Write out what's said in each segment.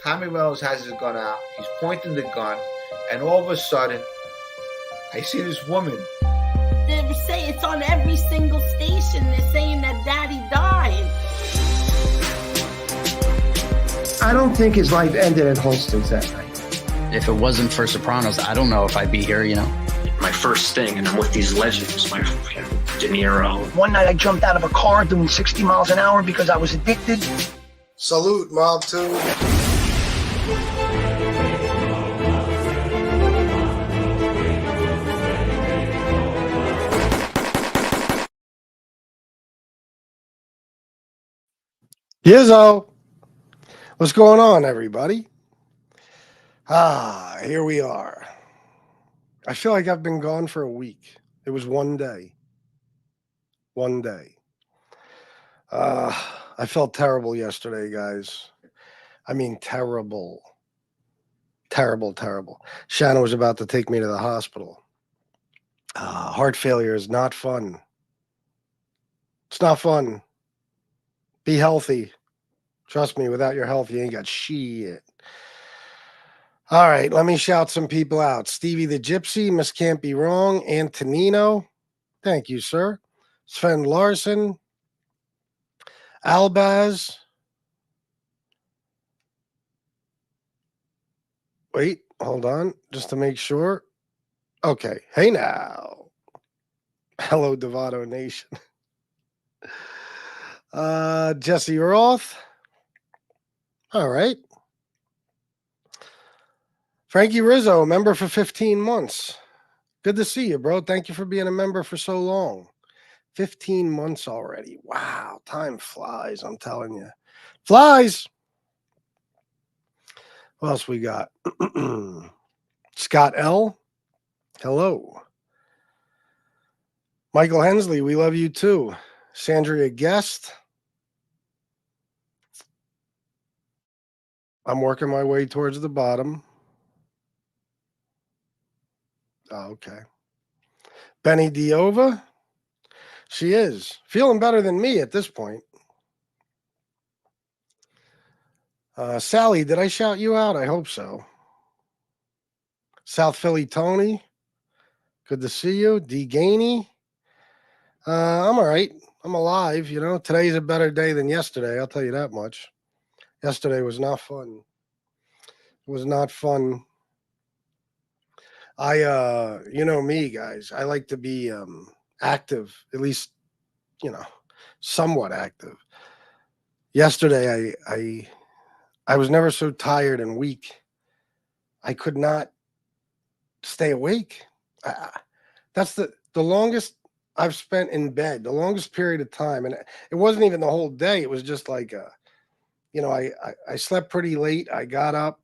Tommy Reynolds has his gun out. He's pointing the gun, and all of a sudden, I see this woman. They say it's on every single station. They're saying that Daddy died. I don't think his life ended at Holston's that night. If it wasn't for Sopranos, I don't know if I'd be here, you know. My first thing, and I'm with these legends, De Niro. One night I jumped out of a car doing 60 miles an hour because I was addicted. Salute, Mob 2. Yizzo, what's going on, everybody? Here we are. I feel like I've been gone for a week. It was one day. One day. I felt terrible yesterday, guys. I mean, terrible. Terrible, terrible. Shannon was about to take me to the hospital. Heart failure is not fun. It's not fun. Be healthy. Trust me, without your health, you ain't got shit. All right, let me shout some people out. Stevie the Gypsy, Miss Can't Be Wrong, Antonino. Thank you, sir. Sven Larson. Albaz. Wait, hold on, just to make sure. Okay, hey now. Hello, Devato Nation. Jesse Roth. All right. Frankie Rizzo, member for 15 months. Good to see you, bro. Thank you for being a member for so long. 15 months already. Wow, time flies, I'm telling you. Flies. What else we got? Scott L. Hello. Michael Hensley, we love you too. Sandria Guest. I'm working my way towards the bottom. Oh, okay. Benny Diova. She is. Feeling better than me at this point. Sally, did I shout you out? I hope so. South Philly Tony. Good to see you. D. Gainey. I'm all right. I'm alive. Today's a better day than yesterday. I'll tell you that much. Yesterday was not fun. It was not fun. You know me, guys. I like to be active, at least, somewhat active. Yesterday, I was never so tired and weak. I could not stay awake. That's the longest I've spent in bed, the longest period of time, and it wasn't even the whole day. It was just like, I slept pretty late. I got up.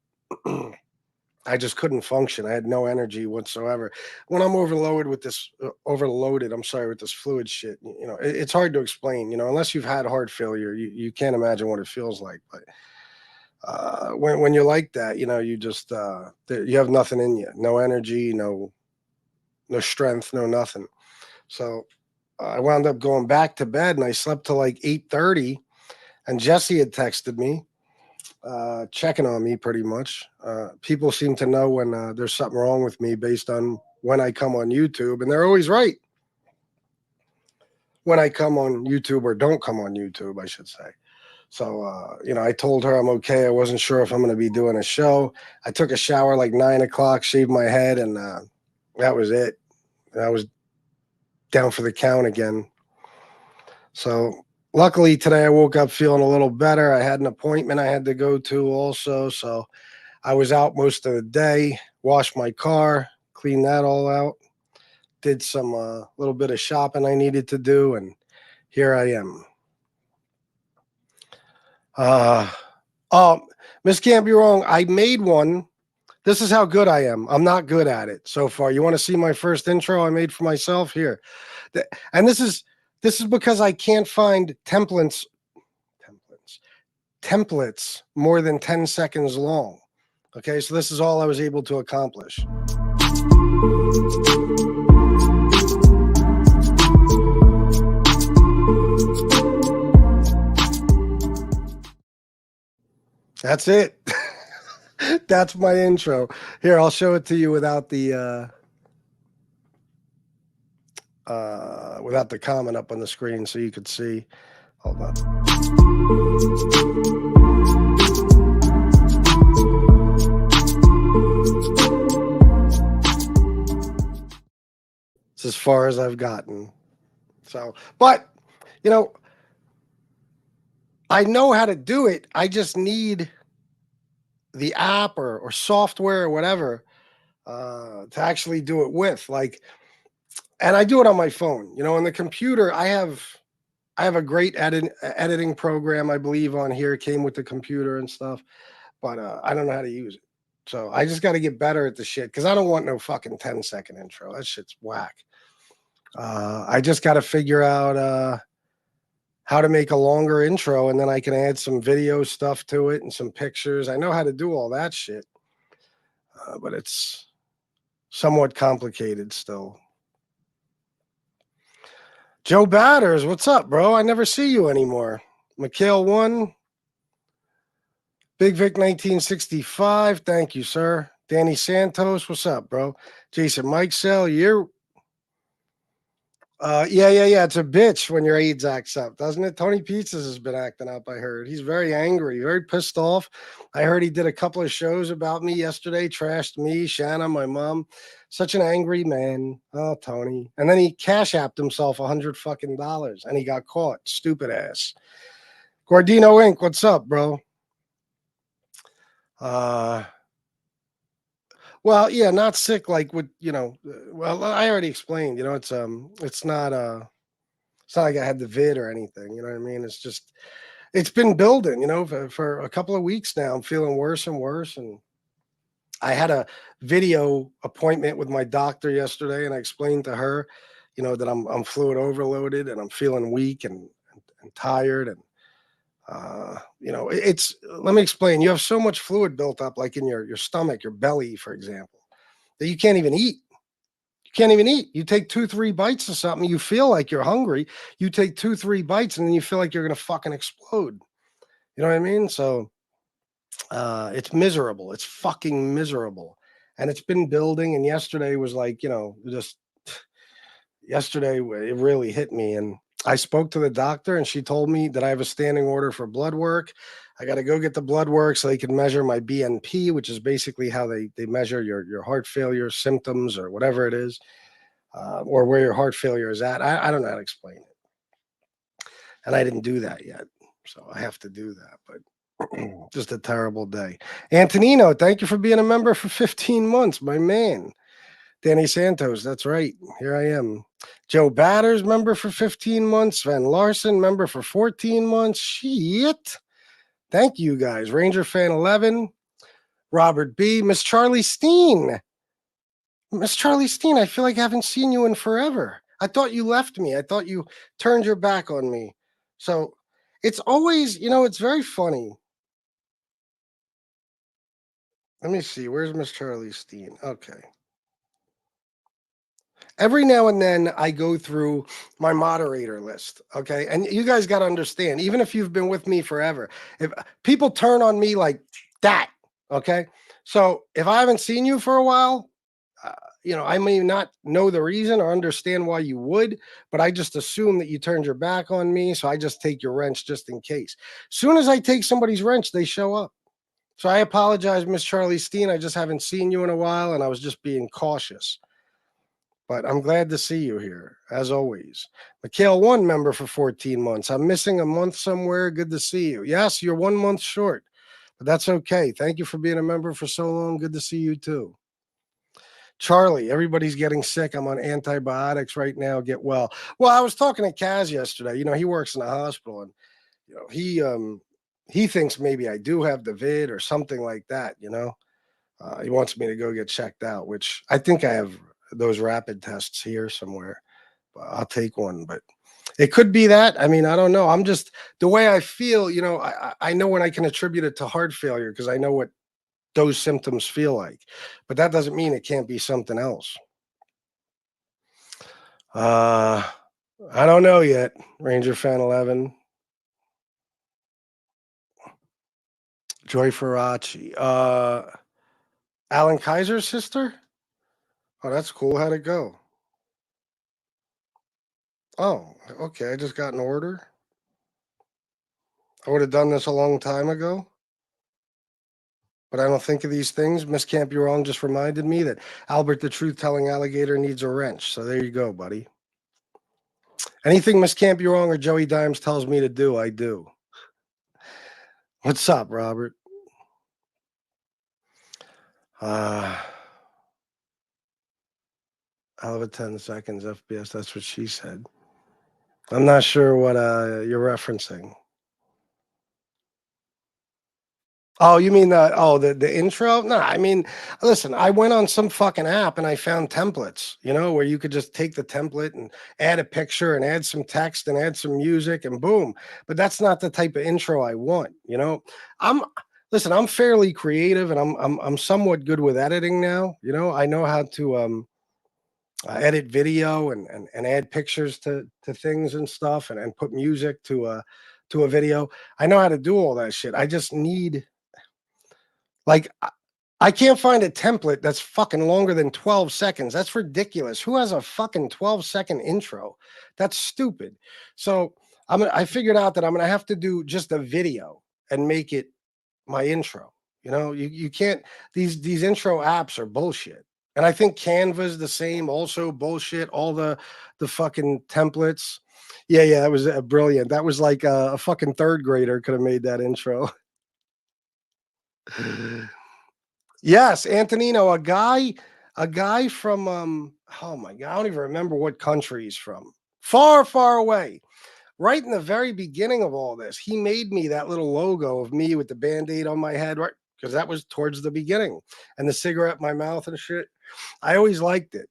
I just couldn't function. I had no energy whatsoever. When I'm overloaded with this, with this fluid shit, it's hard to explain, unless you've had heart failure, you can't imagine what it feels like. But when you're like that, you just, you have nothing in you, no energy, no strength, no nothing. So I wound up going back to bed and I slept till like 8:30, and Jesse had texted me, checking on me pretty much. People seem to know when there's something wrong with me based on when I come on YouTube, and they're always right. When I come on YouTube, or don't come on YouTube, I should say. So, I told her I'm okay. I wasn't sure if I'm going to be doing a show. I took a shower like 9 o'clock, shaved my head, and that was it. I was down for the count again. So luckily today I woke up feeling a little better. I had an appointment I had to go to also. So I was out most of the day, washed my car, cleaned that all out, did some little bit of shopping I needed to do, and here I am. Miss Can't Be Wrong, I made one. This is how good I am. I'm not good at it so far. You want to see my first intro I made for myself? Here. And this is because I can't find templates more than 10 seconds long. Okay, so this is all I was able to accomplish. That's it. That's my intro. Here, I'll show it to you without the comment up on the screen so you could see. Hold on. It's as far as I've gotten. So, but, I know how to do it. I just need the app or software or whatever to actually do it with. And I do it on my phone. On the computer, I have a great editing program, I believe, on here. It came with the computer and stuff, but I don't know how to use it. So I just got to get better at the shit, because I don't want no fucking 10-second intro. That shit's whack. I just got to figure out how to make a longer intro, and then I can add some video stuff to it and some pictures. I know how to do all that shit, but it's somewhat complicated still. Joe Batters, what's up, bro? I never see you anymore. Mikhail 1. Big Vic 1965. Thank you, sir. Danny Santos, what's up, bro? Jason Mike Sell, you're yeah. It's a bitch when your AIDS acts up, doesn't it? Tony Pizzas has been acting up, I heard. He's very angry, very pissed off. I heard he did a couple of shows about me yesterday, trashed me, Shanna, my mom. Such an angry man. Oh, Tony. And then he cash apped himself $100 fucking, and he got caught. Stupid ass. Gordino Inc., what's up, bro? Well, yeah, not sick like with, well, I already explained, it's not like I had the vid or anything, you know what I mean? It's just, it's been building, for a couple of weeks now. I'm feeling worse and worse. And I had a video appointment with my doctor yesterday, and I explained to her, that I'm fluid overloaded and I'm feeling weak and tired. And it's, let me explain. You have so much fluid built up, like in your stomach, your belly, for example, that you can't even eat. You can't even eat. You take 2-3 bites of something, you feel like you're hungry. You take 2-3 bites, and then you feel like you're going to fucking explode. You know what I mean? So it's miserable. It's fucking miserable. And it's been building. And yesterday was like, just yesterday it really hit me, and I spoke to the doctor, and she told me that I have a standing order for blood work. I got to go get the blood work so they can measure my BNP, which is basically how they measure your heart failure symptoms or whatever it is, or where your heart failure is at. I don't know how to explain it, and I didn't do that yet, so I have to do that. But just a terrible day. Antonino, thank you for being a member for 15 months, my man. Danny Santos, that's right. Here I am. Joe Batters, member for 15 months. Sven Larson, member for 14 months. Shit. Thank you guys. Ranger Fan 11. Robert B. Miss Charlie Steen. Miss Charlie Steen, I feel like I haven't seen you in forever. I thought you left me. I thought you turned your back on me. So it's always, it's very funny. Let me see. Where's Miss Charlie Steen? Okay. Every now and then I go through my moderator list, okay? And you guys got to understand, even if you've been with me forever, if people turn on me like that, okay? So if I haven't seen you for a while, I may not know the reason or understand why you would, but I just assume that you turned your back on me, so I just take your wrench just in case. Soon as I take somebody's wrench, they show up. So I apologize, Miss Charlie Steen. I just haven't seen you in a while, and I was just being cautious. But I'm glad to see you here, as always. Mikhail, 1 member for 14 months. I'm missing a month somewhere. Good to see you. Yes, you're 1 month short, but that's okay. Thank you for being a member for so long. Good to see you too. Charlie, everybody's getting sick. I'm on antibiotics right now. Get well. Well, I was talking to Kaz yesterday. He works in a hospital, and he thinks maybe I do have the vid or something like that. He wants me to go get checked out, which I think I have those rapid tests here somewhere. I'll take one, but it could be that. I mean, I don't know. I'm just the way I feel, I know when I can attribute it to heart failure because I know what those symptoms feel like, but that doesn't mean it can't be something else. I don't know yet. Ranger Fan 11. Joy Faraci. Alan Kaiser's sister? Oh, that's cool. How'd it go? Oh, okay. I just got an order. I would have done this a long time ago, but I don't think of these things. Miss Can't Be Wrong just reminded me that Albert the Truth-Telling Alligator needs a wrench. So there you go, buddy. Anything Miss Can't Be Wrong or Joey Dimes tells me to do, I do. What's up, Robert? I'll have a 10 seconds FPS. That's what she said. I'm not sure what you're referencing. Oh, you mean the intro? No, I mean, listen, I went on some fucking app and I found templates, where you could just take the template and add a picture and add some text and add some music and boom. But that's not the type of intro I want, I'm fairly creative and I'm somewhat good with editing now. I know how to edit video and add pictures to things and stuff and put music to a video. I know how to do all that shit. I just need I can't find a template that's fucking longer than 12 seconds. That's ridiculous. Who has a fucking 12-second intro? That's stupid. So I figured out that I'm gonna have to do just a video and make it my intro. You can't. These intro apps are bullshit. And I think Canva's the same, also bullshit. All the fucking templates. Yeah, that was brilliant. That was like a fucking third grader could have made that intro. Yes, Antonino, a guy from oh my god, I don't even remember what country he's from. Far, far away. Right in the very beginning of all this, he made me that little logo of me with the band-aid on my head, right? Because that was towards the beginning. And the cigarette in my mouth and shit. I always liked it.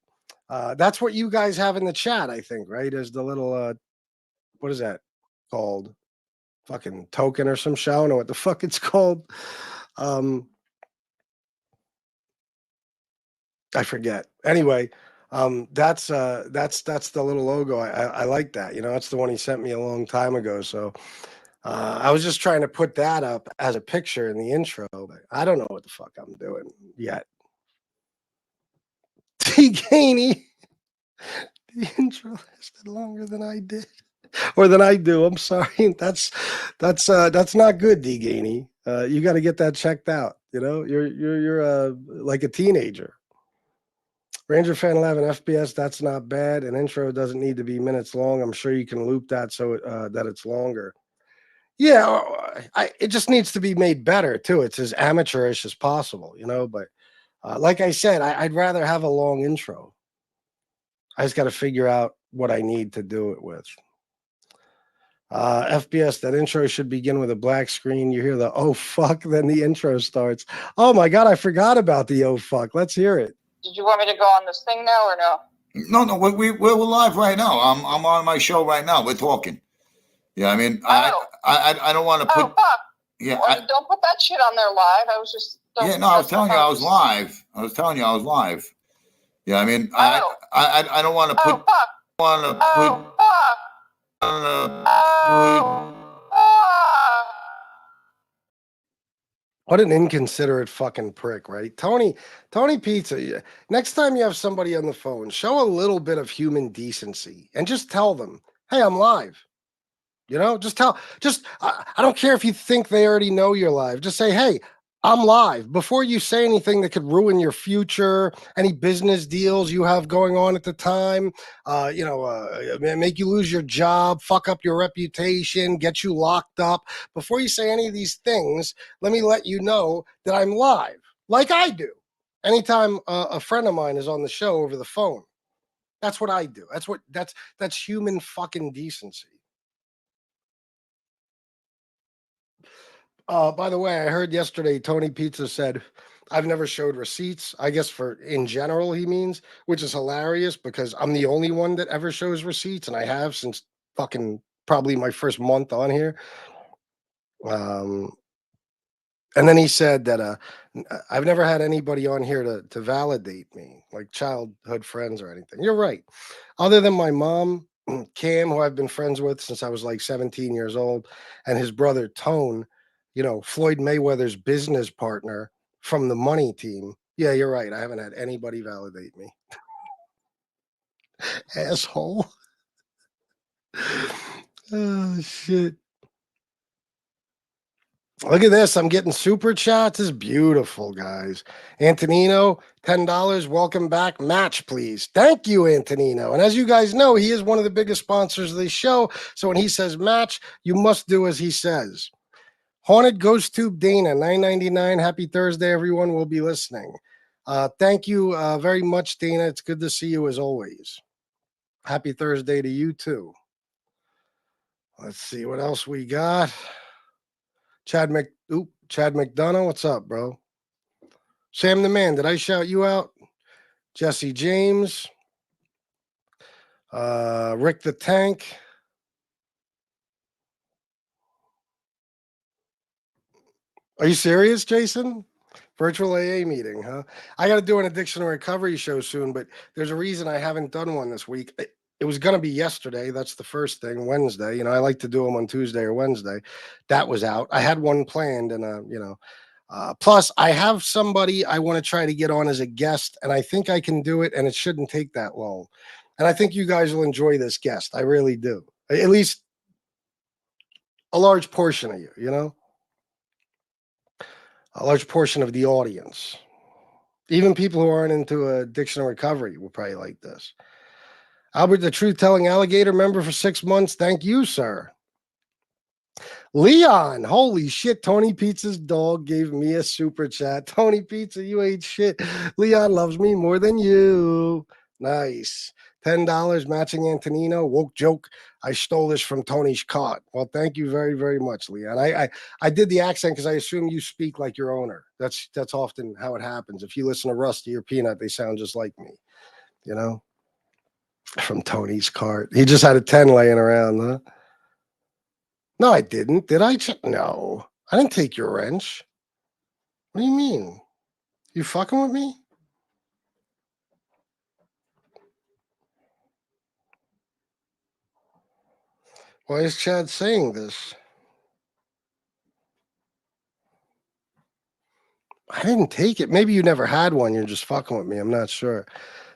That's what you guys have in the chat, I think, right? Is the little what is that called? Fucking token or some show? I don't know what the fuck it's called. I forget. Anyway, that's the little logo. I like that. That's the one he sent me a long time ago. So I was just trying to put that up as a picture in the intro, but I don't know what the fuck I'm doing yet. T. Gainey. The intro lasted longer than I did. Or than I do. I'm sorry. That's not good, D Gainey. You got to get that checked out. You know, you're like a teenager. Ranger Fan 11 FPS. That's not bad. An intro doesn't need to be minutes long. I'm sure you can loop that so that it's longer. Yeah, it just needs to be made better too. It's as amateurish as possible, you know. But like I said, I'd rather have a long intro. I just got to figure out what I need to do it with. FBS, that intro should begin with a black screen. You hear the oh fuck, then the intro starts. Oh my god, I forgot about the oh fuck. Let's hear it. Did you want me to go on this thing now or no? No, we're live right now. I'm on my show right now. We're talking. Yeah, I mean, I don't want to put. Oh fuck! Yeah, well, don't put that shit on there live. I was just. Yeah, no, I was telling you I was live. I was telling you I was live. Yeah, I mean, I don't want to put. Oh fuck! Want to put. What an inconsiderate fucking prick, right? Tony Pizza, next time you have somebody on the phone, show a little bit of human decency and just tell them, hey, I'm live. You know, I don't care if you think they already know you're live. Just say, hey, I'm live. Before you say anything that could ruin your future, any business deals you have going on at the time, make you lose your job, fuck up your reputation, get you locked up. Before you say any of these things, let me let you know that I'm live, like I do. Anytime a friend of mine is on the show over the phone, that's what I do. That's human fucking decency. By the way, I heard yesterday Tony Pizza said, I've never showed receipts. I guess in general, he means, which is hilarious because I'm the only one that ever shows receipts, and I have since fucking probably my first month on here. And then he said that I've never had anybody on here to validate me, like childhood friends or anything. You're right. Other than my mom, Cam, who I've been friends with since I was like 17 years old, and his brother Tone, you know, Floyd Mayweather's business partner from the money team. Yeah, you're right. I haven't had anybody validate me. Asshole. Oh, shit. Look at this. I'm getting super chats. This is beautiful, guys. Antonino, $10. Welcome back. Match, please. Thank you, Antonino. And as you guys know, he is one of the biggest sponsors of the show. So when he says match, you must do as he says. Haunted Ghost Tube Dana, $9.99. Happy Thursday, everyone. We'll be listening. Thank you very much, Dana. It's good to see you as always. Happy Thursday to you, too. Let's see what else we got. Chad McDonough, what's up, bro? Sam the Man, did I shout you out? Jesse James. Rick the Tank. Are you serious, Jason? Virtual AA meeting, huh? I got to do an addiction and recovery show soon, but there's a reason I haven't done one this week. It was going to be yesterday. That's the first thing. Wednesday. You know, I like to do them on Tuesday or Wednesday. That was out. I had one planned, and plus I have somebody I want to try to get on as a guest, and I think I can do it, and it shouldn't take that long. And I think you guys will enjoy this guest. I really do. At least a large portion of you, you know? A large portion of the audience. Even people who aren't into addiction and recovery will probably like this. Albert, the truth-telling alligator member for 6 months. Thank you, sir. Leon, holy shit. Tony Pizza's dog gave me a super chat. Tony Pizza, you ain't shit. Leon loves me more than you. Nice. $10 matching Antonino. Woke joke. I stole this from Tony's cart. Well, thank you very, very much, Leon. I did the accent because I assume you speak like your owner. That's often how it happens. If you listen to Rusty or Peanut, they sound just like me. You know? From Tony's cart. He just had a 10 laying around, huh? No, I didn't. Did I? No. I didn't take your wrench. What do you mean? You fucking with me? Why is Chad saying this? I didn't take it. Maybe you never had one. You're just fucking with me. I'm not sure.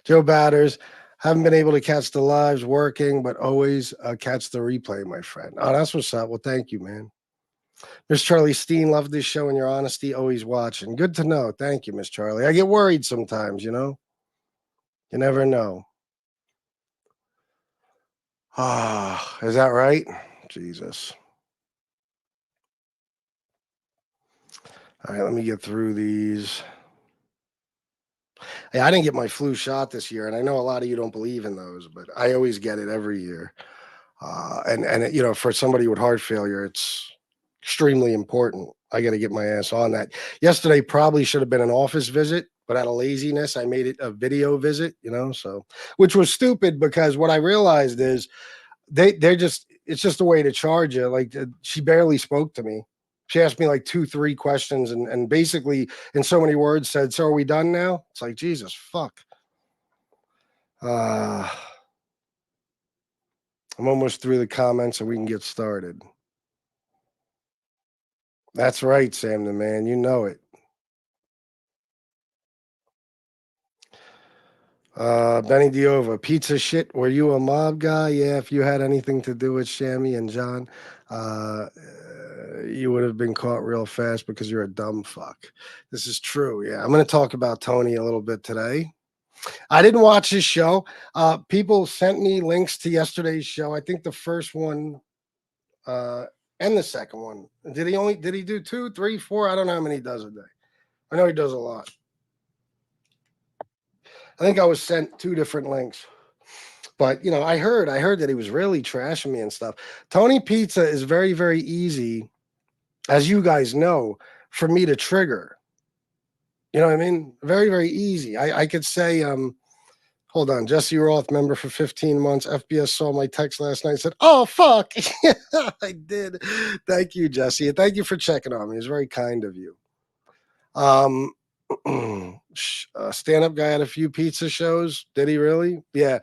Joe Batters. Haven't been able to catch the lives working, but always catch the replay, my friend. Oh, that's what's up. Well, thank you, man. Miss Charlie Steen, love this show and your honesty, always watching. Good to know. Thank you, Miss Charlie. I get worried sometimes, you know. You never know. Ah, is that right? Jesus. All right, let me get through these. Hey, I didn't get my flu shot this year, and I know a lot of you don't believe in those, but I always get it every year. You know, for somebody with heart failure, it's extremely important. I got to get my ass on that. Yesterday probably should have been an office visit, but out of laziness, I made it a video visit. You know, so which was stupid because what I realized is they're just it's just a way to charge you. Like she barely spoke to me. She asked me like 2-3 questions and basically in so many words said, "So are we done now?" It's like, Jesus, fuck. I'm almost through the comments and we can get started. That's right, Sam the man. You know it. Benny Diova, pizza shit. Were you a mob guy? Yeah, if you had anything to do with Shammy and John, you would have been caught real fast because you're a dumb fuck. This is true. Yeah, I'm going to talk about Tony a little bit today. I didn't watch his show. People sent me links to yesterday's show. I think the first one and the second one. Did he do 2, 3, 4? I don't know how many he does a day. I know he does a lot. I think I was sent 2 different links. But, you know, I heard that he was really trashing me and stuff. Tony Pizza is very, very easy, as you guys know, for me to trigger. You know what I mean? Very, very easy. I could say, hold on, Jesse Roth, member for 15 months. FBS saw my text last night and said, "Oh, fuck." I did. Thank you, Jesse. And thank you for checking on me. It was very kind of you. Stand-up guy at a few pizza shows. Did he really? Yeah.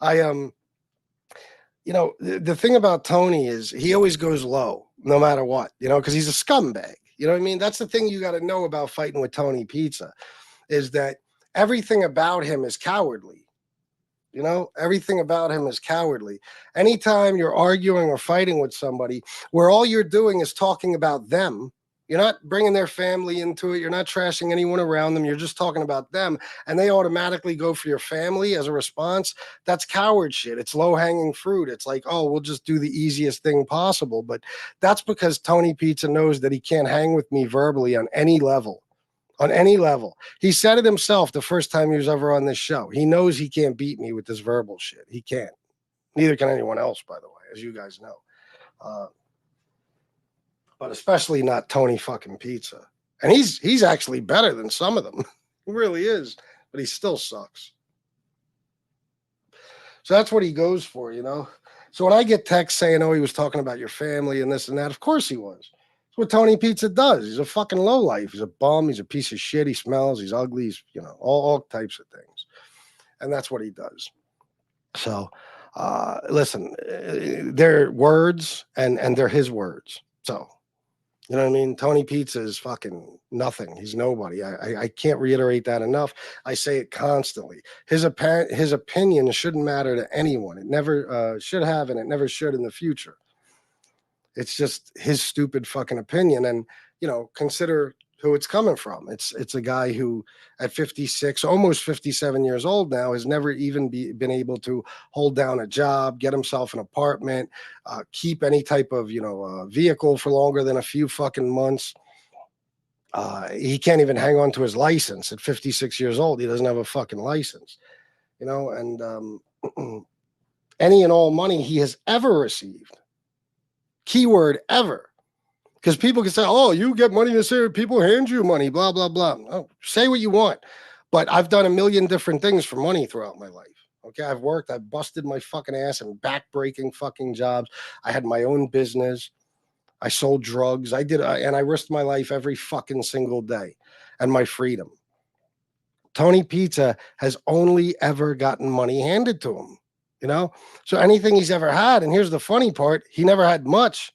You know, the thing about Tony is he always goes low, no matter what, you know, because he's a scumbag. You know what I mean? That's the thing you got to know about fighting with Tony Pizza is that everything about him is cowardly. You know, everything about him is cowardly. Anytime you're arguing or fighting with somebody where all you're doing is talking about them, you're not bringing their family into it. You're not trashing anyone around them. You're just talking about them. And they automatically go for your family as a response. That's coward shit. It's low hanging fruit. It's like, oh, we'll just do the easiest thing possible. But that's because Tony Pizza knows that he can't hang with me verbally on any level. On any level. He said it himself the first time he was ever on this show. He knows he can't beat me with this verbal shit. He can't. Neither can anyone else, by the way, as you guys know. But especially not Tony fucking Pizza. And he's actually better than some of them. He really is. But he still sucks. So that's what he goes for, you know. So when I get texts saying, oh, he was talking about your family and this and that, of course he was. That's what Tony Pizza does. He's a fucking lowlife. He's a bum. He's a piece of shit. He smells. He's ugly. He's, you know, all types of things. And that's what he does. So listen, they're words and they're his words. So, you know what I mean? Tony Pizza is fucking nothing. He's nobody. I can't reiterate that enough. I say it constantly. His opinion shouldn't matter to anyone. It never should have, and it never should in the future. It's just his stupid fucking opinion. And, you know, consider who it's coming from. It's a guy who at 56, almost 57 years old now, has never even been able to hold down a job, get himself an apartment, keep any type of, you know, vehicle for longer than a few fucking months. He can't even hang on to his license at 56 years old. He doesn't have a fucking license, you know, and any and all money he has ever received, keyword ever, because people can say, oh, you get money this year, people hand you money, blah, blah, blah. Oh, say what you want. But I've done a million different things for money throughout my life. Okay, I've worked, I've busted my fucking ass in back-breaking fucking jobs. I had my own business. I sold drugs. And I risked my life every fucking single day and my freedom. Tony Pizza has only ever gotten money handed to him, you know? So anything he's ever had, and here's the funny part, he never had much.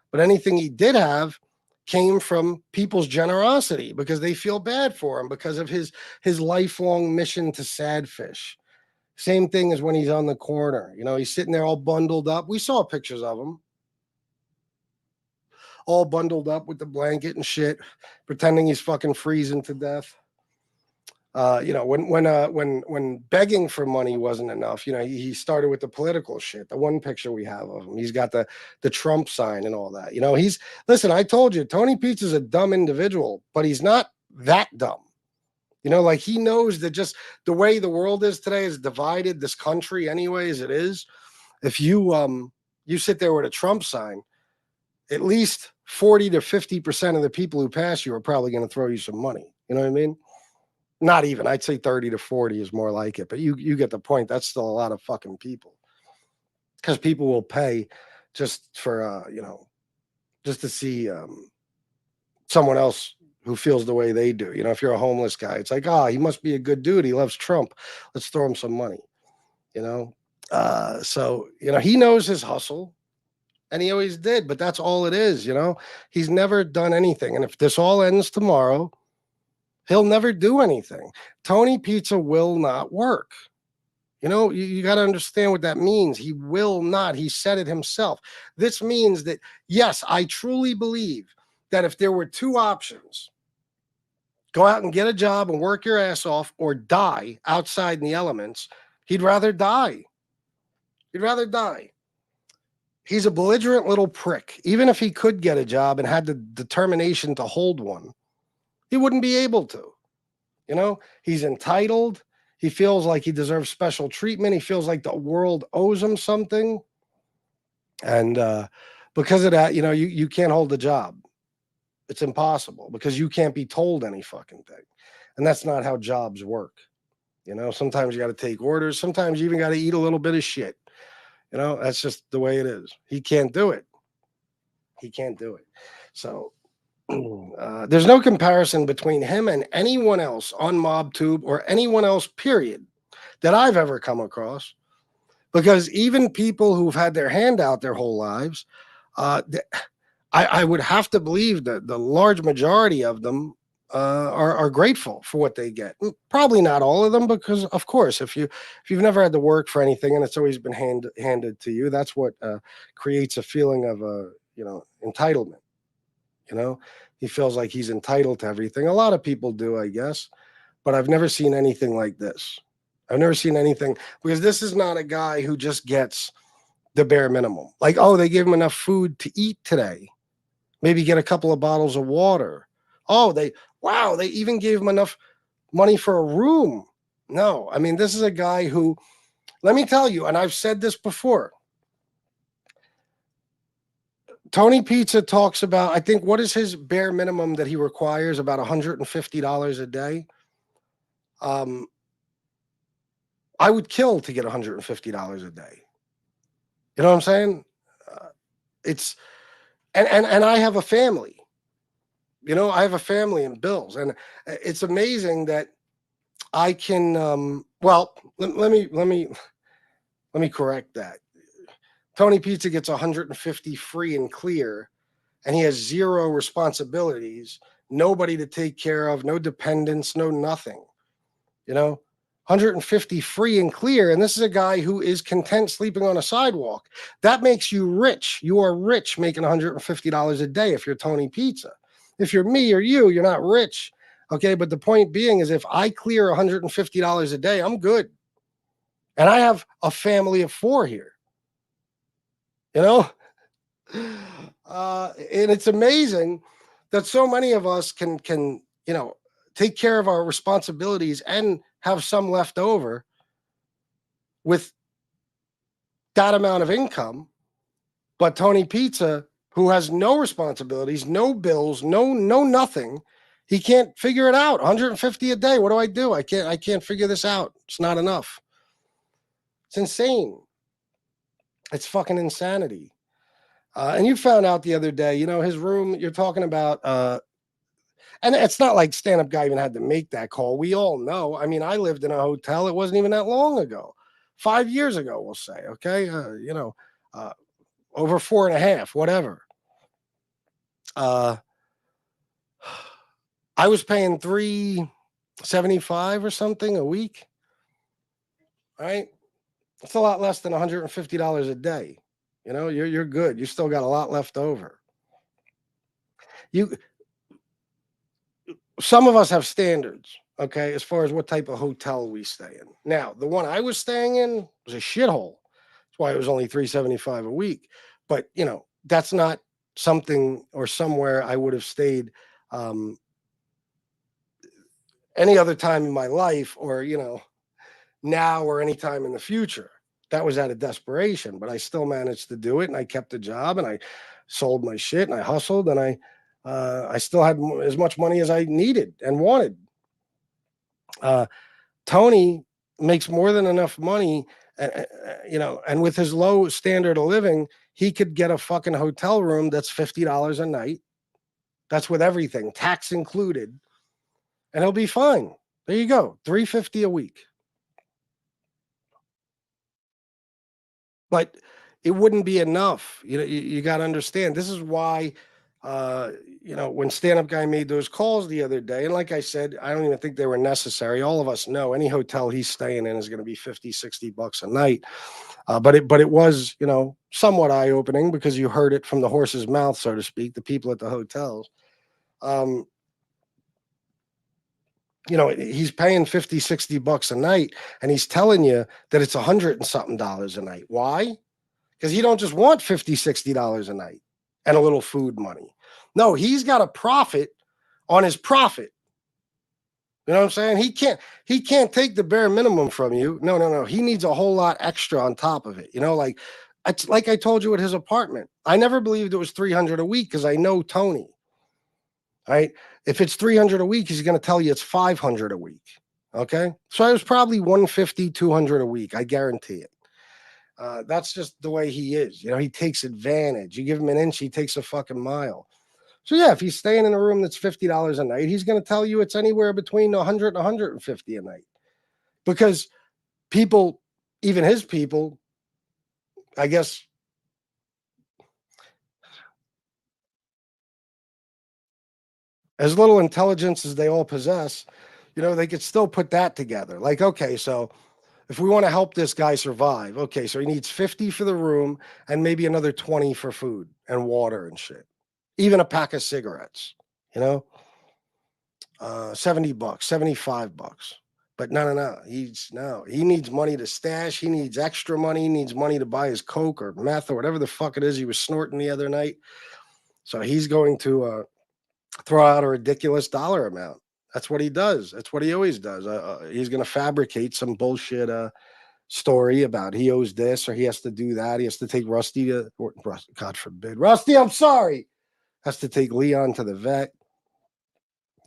But anything he did have came from people's generosity because they feel bad for him because of his lifelong mission to Sadfish. Same thing as when he's on the corner. You know, he's sitting there all bundled up. We saw pictures of him. All bundled up with the blanket and shit, pretending he's fucking freezing to death. You know, when begging for money wasn't enough, you know, he started with the political shit. The one picture we have of him, he's got the Trump sign and all that. You know, listen, I told you, Tony Pizza's a dumb individual, but he's not that dumb. You know, like he knows that just the way the world is today is divided, this country anyway as it is. If you sit there with a Trump sign, at least 40 to 50% of the people who pass you are probably going to throw you some money. You know what I mean? Not even. I'd say 30 to 40 is more like it. But you get the point. That's still a lot of fucking people. Because people will pay just for, you know, just to see someone else who feels the way they do. You know, if you're a homeless guy, it's like, he must be a good dude. He loves Trump. Let's throw him some money. You know? So, you know, he knows his hustle. And he always did, but that's all it is, you know? He's never done anything. And if this all ends tomorrow, he'll never do anything. Tony Pizza will not work. You know, you got to understand what that means. He will not. He said it himself. This means that, yes, I truly believe that if there were two options, go out and get a job and work your ass off or die outside in the elements, he'd rather die. He'd rather die. He's a belligerent little prick. Even if he could get a job and had the determination to hold one, he wouldn't be able to. You know, he's entitled. He feels like he deserves special treatment. He feels like the world owes him something. And because of that, you know, you can't hold the job. It's impossible because you can't be told any fucking thing. And that's not how jobs work. You know, sometimes you got to take orders. Sometimes you even got to eat a little bit of shit. You know, that's just the way it is. He can't do it. He can't do it. So there's no comparison between him and anyone else on MobTube or anyone else, period, that I've ever come across. Because even people who've had their hand out their whole lives, I would have to believe that the large majority of them are grateful for what they get. Probably not all of them, because of course, if you've never had to work for anything and it's always been handed to you, that's what creates a feeling of entitlement. You know, he feels like he's entitled to everything. A lot of people do, I guess, but I've never seen anything like this. I've never seen anything, because this is not a guy who just gets the bare minimum. Like, oh, they gave him enough food to eat today. Maybe get a couple of bottles of water. Oh, they even gave him enough money for a room. No, I mean, this is a guy who, let me tell you, and I've said this before, Tony Pizza talks about, I think, what is his bare minimum that he requires? About $150 a day. I would kill to get $150 a day. You know what I'm saying? And I have a family. You know, I have a family and bills, and it's amazing that I can. Well, let me correct that. Tony Pizza gets 150 free and clear, and he has zero responsibilities, nobody to take care of, no dependents, no nothing. You know, 150 free and clear, and this is a guy who is content sleeping on a sidewalk. That makes you rich. You are rich making $150 a day if you're Tony Pizza. If you're me or you're not rich. Okay, but the point being is, if I clear $150 a day, I'm good. And I have a family of 4 here. You know? And it's amazing that so many of us can take care of our responsibilities and have some left over with that amount of income. But Tony Pizza, who has no responsibilities, no bills, no nothing, he can't figure it out. 150 a day. What do? I can't figure this out. It's not enough. It's insane. It's fucking insanity. And you found out the other day, his room, you're talking about, and it's not like stand-up guy even had to make that call. We all know. I mean, I lived in a hotel. It wasn't even that long ago. 5 years ago, we'll say, okay? Over 4.5, whatever. I was paying $375 or something a week. right? It's a lot less than $150 a day. You know, you're good. You still got a lot left over. Some of us have standards, okay, as far as what type of hotel we stay in. Now, the one I was staying in was a shithole. That's why it was only $375 a week. But you know, that's not something or somewhere I would have stayed any other time in my life, or you know, now or any time in the future. That was out of desperation, but I still managed to do it, and I kept the job, and I sold my shit, and I hustled, and I still had as much money as I needed and wanted. Tony makes more than enough money, you know, and with his low standard of living, he could get a fucking hotel room that's $50 a night. That's with everything, tax included, and he'll be fine. There you go, $350 a week. But it wouldn't be enough. You know, you got to understand. This is why, you know, when Stand Up Guy made those calls the other day, and like I said, I don't even think they were necessary. All of us know any hotel he's staying in is going to be $50-$60 a night. But it was, you know, somewhat eye opening because you heard it from the horse's mouth, so to speak, the people at the hotels. You know, he's paying $50-$60 a night, and he's telling you that it's $100 and something a night. Why? Because he don't just want $50-$60 a night and a little food money. No, he's got a profit on his profit. You know what I'm saying? He can't take the bare minimum from you. No. He needs a whole lot extra on top of it. You know, like I told you at his apartment. I never believed it was $300 a week because I know Tony. Right? If it's $300 a week, he's going to tell you it's $500 a week. Okay? So it was probably $150, $200 a week. I guarantee it. That's just the way he is. You know, he takes advantage. You give him an inch, he takes a fucking mile. So yeah, if he's staying in a room that's $50 a night, he's going to tell you it's anywhere between $100 and $150 a night. Because people, even his people, I guess, as little intelligence as they all possess, you know, they could still put that together. Like, okay, so if we want to help this guy survive, okay, so he needs 50 for the room and maybe another 20 for food and water and shit. Even a pack of cigarettes, you know, $70, $75. But no. He needs money to stash. He needs extra money. He needs money to buy his Coke or meth or whatever the fuck it is he was snorting the other night. So he's going to throw out a ridiculous dollar amount. That's what he does. That's what he always does. He's going to fabricate some bullshit story about he owes this or he has to do that. He has to take Rusty to, or, God forbid, Rusty, I'm sorry. Has to take Leon to the vet.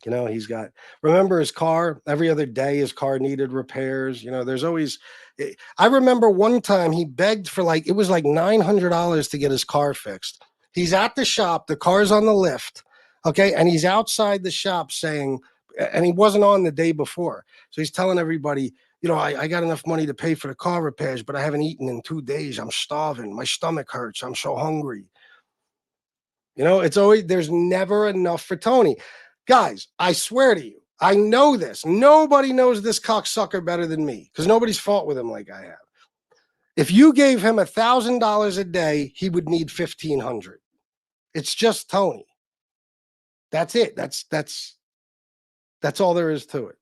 You know, he's got, remember his car, every other day his car needed repairs. You know, there's always, I remember one time he begged for like, it was like $900 to get his car fixed. He's at the shop, the car's on the lift, okay, and he's outside the shop saying, and he wasn't on the day before. So he's telling everybody, you know, I got enough money to pay for the car repairs, but I haven't eaten in 2 days. I'm starving. My stomach hurts. I'm so hungry. You know, it's always, there's never enough for Tony. Guys, I swear to you, I know this. Nobody knows this cocksucker better than me because nobody's fought with him like I have. If you gave him $1,000 a day, he would need $1,500. It's just Tony. That's it. That's all there is to it.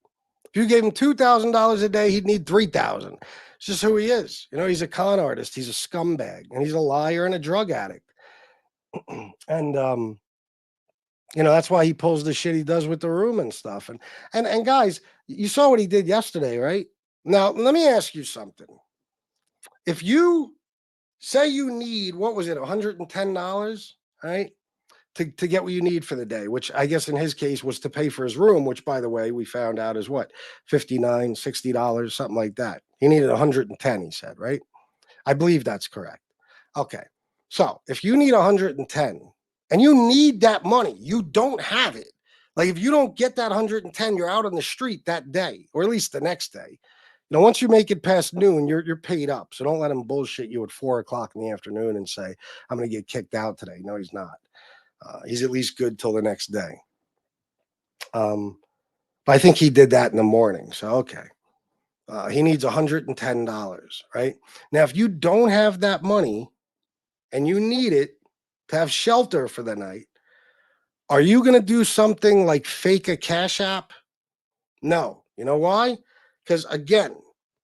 If you gave him $2,000 a day, he'd need $3,000. It's just who he is. You know, he's a con artist. He's a scumbag, and he's a liar and a drug addict. And you know, that's why he pulls the shit he does with the room and stuff. And guys, you saw what he did yesterday, right? Now, let me ask you something. If you say you need, what was it, $110, right? To get what you need for the day, which I guess in his case was to pay for his room, which by the way, we found out is what, $59, $60, something like that. He needed 110, he said, right? I believe that's correct. Okay. So if you need 110 and you need that money, you don't have it. Like if you don't get that 110, you're out on the street that day, or at least the next day. You know, once you make it past noon, you're paid up. So don't let him bullshit you at 4 o'clock in the afternoon and say, I'm going to get kicked out today. No, he's not. He's at least good till the next day. But I think he did that in the morning. So, okay. He needs $110, right? Now, if you don't have that money and you need it to have shelter for the night, are you going to do something like fake a Cash App? No. You know why? Because again,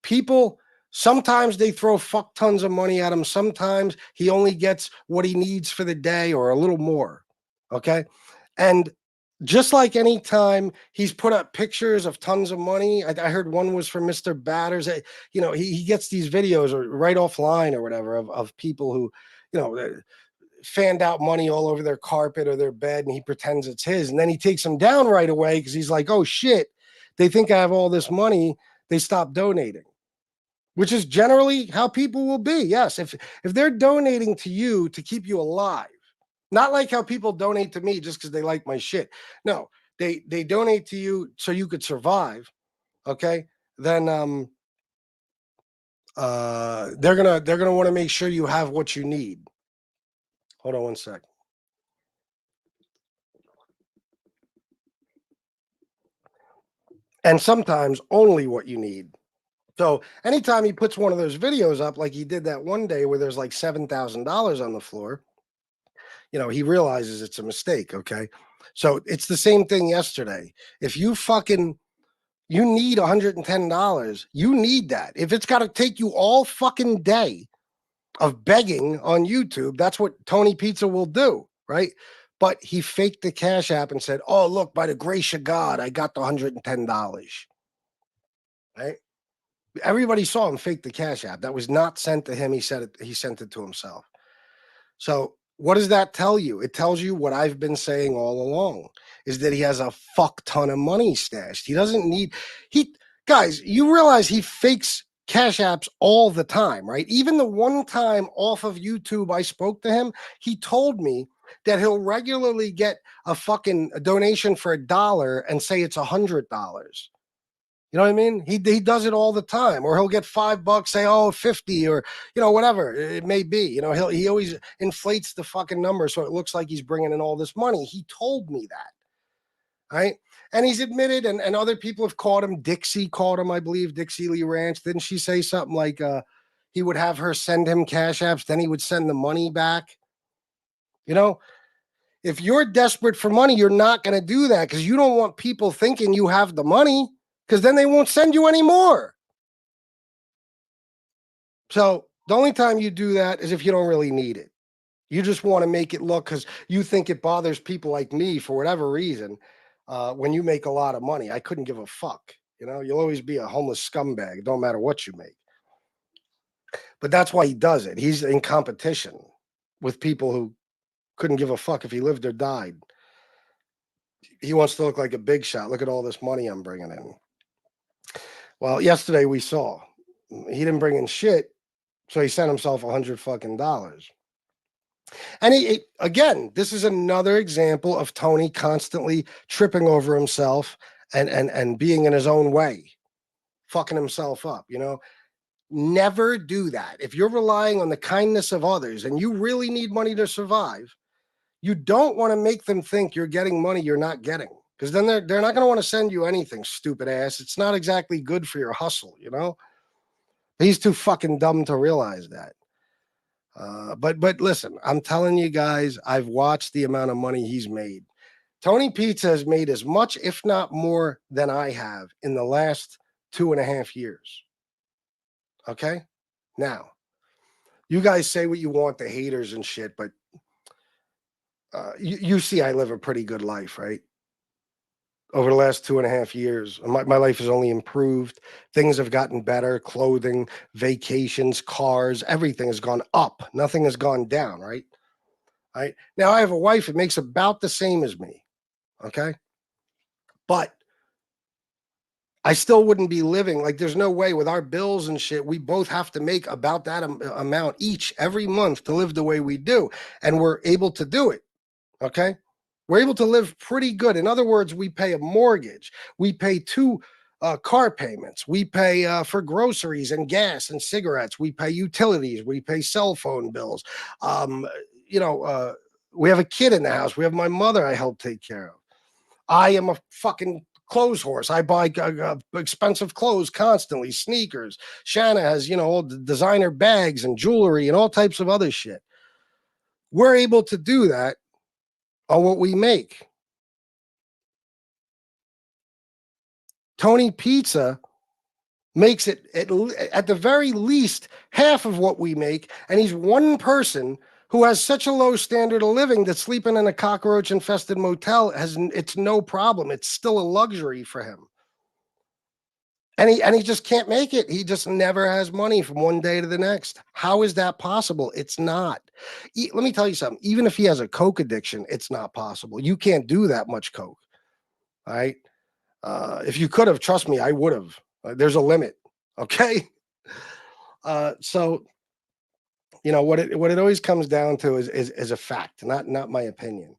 people, sometimes they throw fuck tons of money at him. Sometimes he only gets what he needs for the day or a little more. Okay. And just like any time he's put up pictures of tons of money, I heard one was from Mr. Batters. You know, he gets these videos or right offline or whatever of people who, you know, fanned out money all over their carpet or their bed, and he pretends it's his. And then he takes them down right away because he's like, oh shit, they think I have all this money. They stop donating, which is generally how people will be. Yes, if they're donating to you to keep you alive, not like how people donate to me just because they like my shit. No, they donate to you so you could survive. Okay, then they're gonna want to make sure you have what you need. Hold on one sec. And sometimes only what you need. So anytime he puts one of those videos up, like he did that one day where there's like $7,000 on the floor, you know, he realizes it's a mistake. Okay. So it's the same thing yesterday. If you need $110, you need that. If it's got to take you all fucking day of begging on YouTube, that's what Tony Pizza will do. Right. But he faked the Cash App and said, oh, look, by the grace of God, I got the $110. Right. Everybody saw him fake the Cash App. That was not sent to him. He sent it to himself. So what does that tell you? It tells you what I've been saying all along, is that he has a fuck ton of money stashed. He doesn't need, guys, you realize he fakes Cash Apps all the time, right? Even the one time off of YouTube I spoke to him, he told me that he'll regularly get a donation for $1 and say it's $100. You know what I mean? He does it all the time, or he'll get $5, say, oh, 50, or, you know, whatever it may be. You know, he always inflates the fucking number so it looks like he's bringing in all this money. He told me that, right? And he's admitted, and other people have called him. Dixie called him, I believe, Dixie Lee Ranch. Didn't she say something like he would have her send him Cash Apps, then he would send the money back? You know, if you're desperate for money, you're not going to do that because you don't want people thinking you have the money, because then they won't send you any more. So the only time you do that is if you don't really need it. You just want to make it look, because you think it bothers people like me for whatever reason. When you make a lot of money, I couldn't give a fuck. You know, you'll always be a homeless scumbag. Don't matter what you make. But that's why he does it. He's in competition with people who couldn't give a fuck if he lived or died. He wants to look like a big shot. Look at all this money I'm bringing in. Well, yesterday we saw he didn't bring in shit, so he sent himself $100. And again, this is another example of Tony constantly tripping over himself and being in his own way, fucking himself up. You know, never do that. If you're relying on the kindness of others and you really need money to survive, you don't want to make them think you're getting money you're not getting. Because then they're not going to want to send you anything, stupid ass. It's not exactly good for your hustle, you know? He's too fucking dumb to realize that. But listen, I'm telling you guys, I've watched the amount of money he's made. Tony Pizza has made as much, if not more, than I have in the last 2.5 years. Okay? Now, you guys say what you want, the haters and shit, but you see I live a pretty good life, right? Over the last 2.5 years, my life has only improved. Things have gotten better. Clothing, vacations, cars, everything has gone up. Nothing has gone down, right? Right. Now I have a wife that makes about the same as me. Okay. But I still wouldn't be living. Like, there's no way with our bills and shit. We both have to make about that amount each every month to live the way we do. And we're able to do it. Okay. We're able to live pretty good. In other words, we pay a mortgage. We pay 2 car payments. We pay for groceries and gas and cigarettes. We pay utilities. We pay cell phone bills. We have a kid in the house. We have my mother I help take care of. I am a fucking clothes horse. I buy expensive clothes constantly, sneakers. Shanna has, all the designer bags and jewelry and all types of other shit. We're able to do that on what we make. Tony Pizza makes it at the very least half of what we make, and he's one person who has such a low standard of living that sleeping in a cockroach infested motel it's no problem. It's still a luxury for him. And he just can't make it. He just never has money from one day to the next. How is that possible? It's not. Let me tell you something. Even if he has a coke addiction, it's not possible. You can't do that much coke. All right. If you could have, trust me, I would have. There's a limit. Okay. So, what it always comes down to is a fact, not my opinion.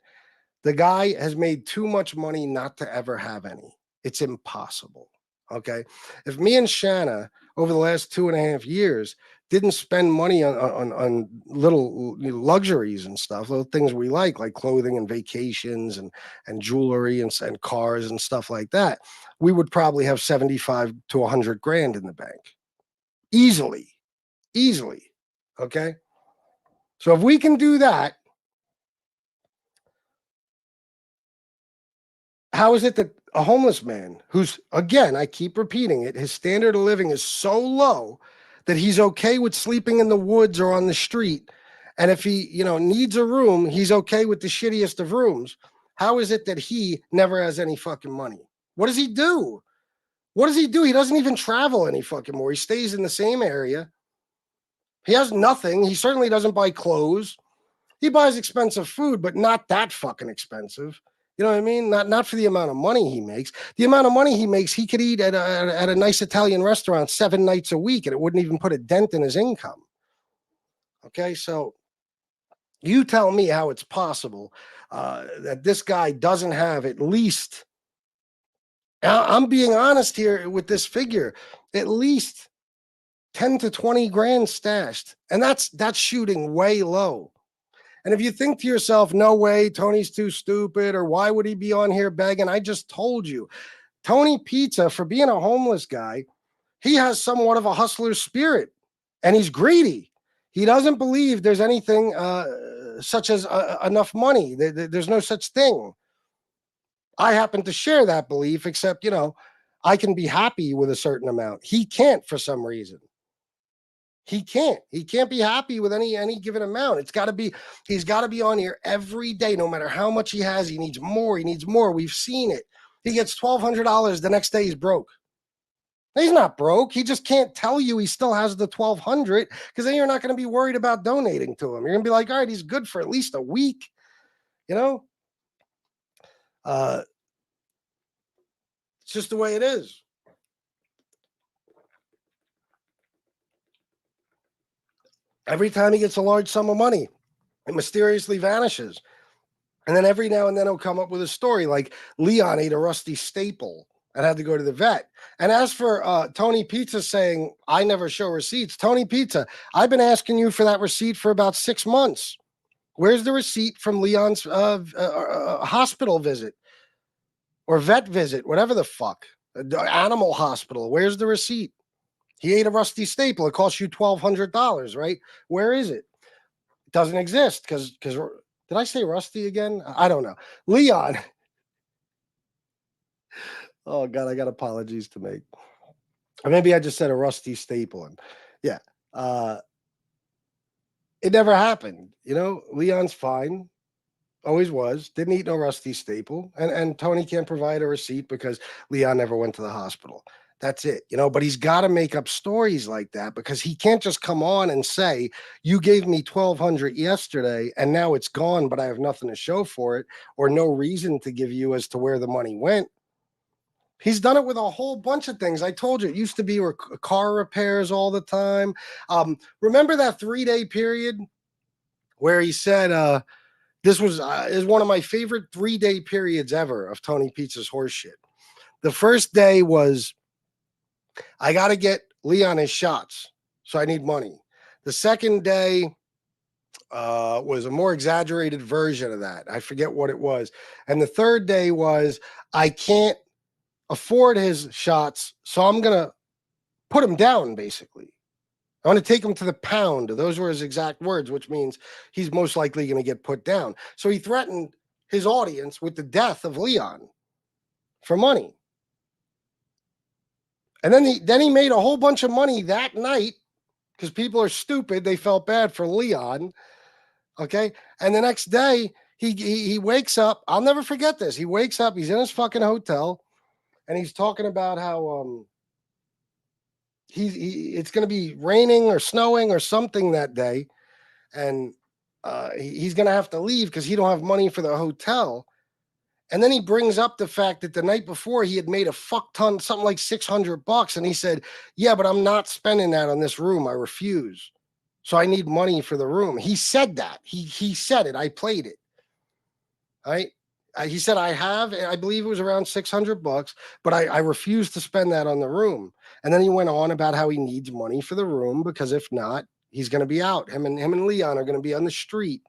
The guy has made too much money not to ever have any. It's impossible. Okay. If me and Shanna over the last 2.5 years didn't spend money on little luxuries and stuff, little things we like clothing and vacations and jewelry and cars and stuff like that, we would probably have 75 to 100 grand in the bank. Easily. Okay. So if we can do that, how is it that a homeless man who's, again, I keep repeating it, his standard of living is so low that he's okay with sleeping in the woods or on the street. And if he, needs a room, he's okay with the shittiest of rooms. How is it that he never has any fucking money? What does he do? He doesn't even travel any fucking more. He stays in the same area. He has nothing. He certainly doesn't buy clothes. He buys expensive food, but not that fucking expensive. You know what I mean? Not for the amount of money he makes. The amount of money he makes, he could eat at a nice Italian restaurant 7 nights a week, and it wouldn't even put a dent in his income. Okay, so you tell me how it's possible that this guy doesn't have at least, I'm being honest here with this figure, at least 10 to 20 grand stashed. And that's shooting way low. And if you think to yourself, no way, Tony's too stupid, or why would he be on here begging? I just told you, Tony Pizza, for being a homeless guy, he has somewhat of a hustler's spirit, and he's greedy. He doesn't believe there's anything such as enough money. There's no such thing. I happen to share that belief, except, I can be happy with a certain amount. He can't for some reason. He can't be happy with any given amount. He's got to be on here every day, no matter how much he has. He needs more. We've seen it. He gets $1,200. The next day he's broke. He's not broke. He just can't tell you he still has the $1,200, because then you're not going to be worried about donating to him. You're going to be like, all right, he's good for at least a week. It's just the way it is. Every time he gets a large sum of money, it mysteriously vanishes. And then every now and then he'll come up with a story like Leon ate a rusty staple and had to go to the vet. And as for Tony Pizza saying, I never show receipts, Tony Pizza, I've been asking you for that receipt for about 6 months. Where's the receipt from Leon's hospital visit or vet visit, whatever the fuck, animal hospital? Where's the receipt? He ate a rusty staple. It cost you $1,200, right? Where is it? It doesn't exist because did I say rusty again? I don't know. Leon. Oh God, I got apologies to make. Or maybe I just said a rusty staple. And yeah, it never happened. Leon's fine. Always was. Didn't eat no rusty staple. And Tony can't provide a receipt because Leon never went to the hospital. That's it, but he's got to make up stories like that, because he can't just come on and say, you gave me $1,200 yesterday and now it's gone, but I have nothing to show for it, or no reason to give you as to where the money went. He's done it with a whole bunch of things. I told you, it used to be car repairs all the time. Remember that 3-day period where he said, this is one of my favorite 3-day periods ever of Tony Pizza's horse shit. The first day was, I got to get Leon his shots, so I need money. The second day was a more exaggerated version of that. I forget what it was. And the third day was, I can't afford his shots, so I'm going to put him down, basically. I want to take him to the pound. Those were his exact words, which means he's most likely going to get put down. So he threatened his audience with the death of Leon for money. And then he made a whole bunch of money that night because people are stupid. They felt bad for Leon. Okay. And the next day he wakes up. I'll never forget this. He wakes up, he's in his fucking hotel, and he's talking about how it's going to be raining or snowing or something that day, and he's going to have to leave because he don't have money for the hotel. And then he brings up the fact that the night before he had made a fuck ton, something like $600, and he said, "Yeah, but I'm not spending that on this room. I refuse. So I need money for the room." He said that. He said it. I played it. All right. He said, I believe it was around $600, but I refuse to spend that on the room. And then he went on about how he needs money for the room because if not, he's going to be out. Him and Leon are going to be on the street.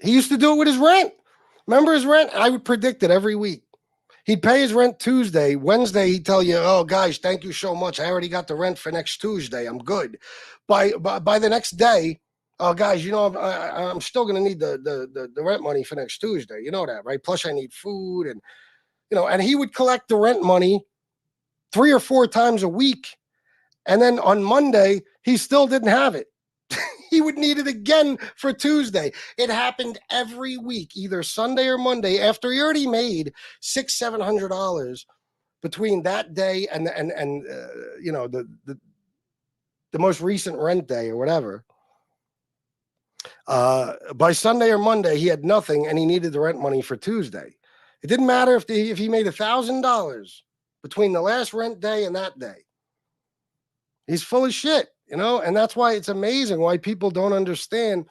He used to do it with his rent. Remember his rent? I would predict it every week. He'd pay his rent Tuesday. Wednesday, he'd tell you, "Oh, guys, thank you so much. I already got the rent for next Tuesday. I'm good." By the next day, "Oh, guys, you know, I'm still going to need the rent money for next Tuesday. You know that, right? Plus, I need food." And, and he would collect the rent money 3 or 4 times a week. And then on Monday, he still didn't have it. He would need it again for Tuesday. It happened every week, either Sunday or Monday, after he already made $600-700 between that day and the most recent rent day or whatever. By Sunday or Monday, he had nothing, and he needed the rent money for Tuesday. It didn't matter if he made $1,000 between the last rent day and that day. He's full of shit. And that's why it's amazing why people don't understand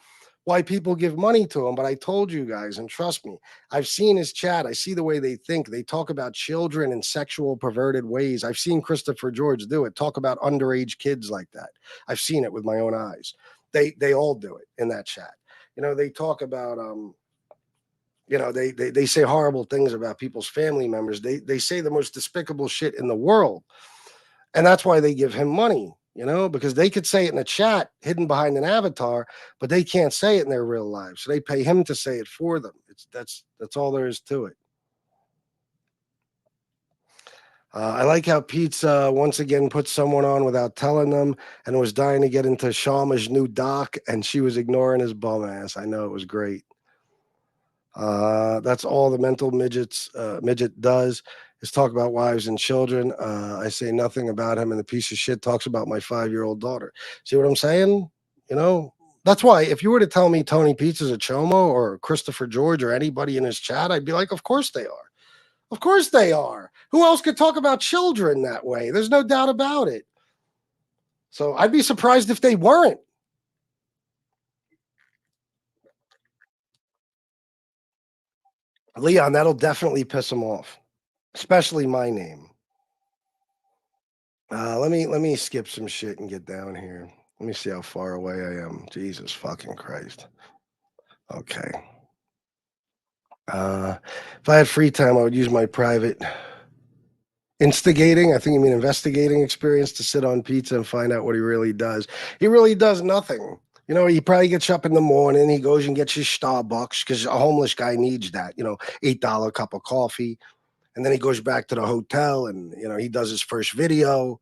why people give money to him. But I told you guys, and trust me, I've seen his chat. I see the way they think. They talk about children in sexual perverted ways. I've seen Christopher George do it, talk about underage kids like that. I've seen it with my own eyes. They all do it in that chat. They talk about, they say horrible things about people's family members. They say the most despicable shit in the world. And that's why they give him money. Because they could say it in the chat hidden behind an avatar, but they can't say it in their real lives. So they pay him to say it for them. That's all there is to it. I like how Pete's once again put someone on without telling them and was dying to get into Sharma's new doc, and she was ignoring his bum ass. I know, it was great. That's all the mental midget does is talk about wives and children. I say nothing about him, and the piece of shit talks about my 5-year-old daughter. See what I'm saying? That's why if you were to tell me Tony Pete's is a chomo or Christopher George or anybody in his chat, I'd be like, of course they are. Of course they are. Who else could talk about children that way? There's no doubt about it. So I'd be surprised if they weren't. Leon, that'll definitely piss him off, especially my name. Let me skip some shit and get down here. Let me see how far away I am. Jesus fucking Christ. Okay. If I had free time, I would use my private instigating, I think you mean investigating experience, to sit on pizza and find out what he really does. He really does nothing. He probably gets up in the morning, he goes and gets his Starbucks because a homeless guy needs that, $8 cup of coffee. And then he goes back to the hotel and, he does his first video,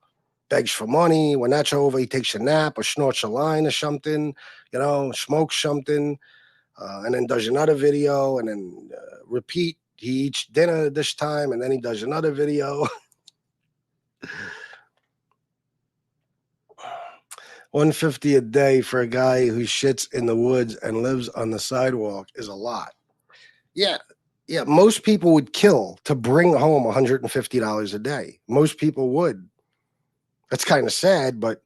begs for money. When that's over, he takes a nap or snorts a line or something, smokes something, and then does another video and then repeat. He eats dinner this time and then he does another video. $150 a day for a guy who shits in the woods and lives on the sidewalk is a lot. Yeah, most people would kill to bring home $150 a day. Most people would. That's kind of sad, but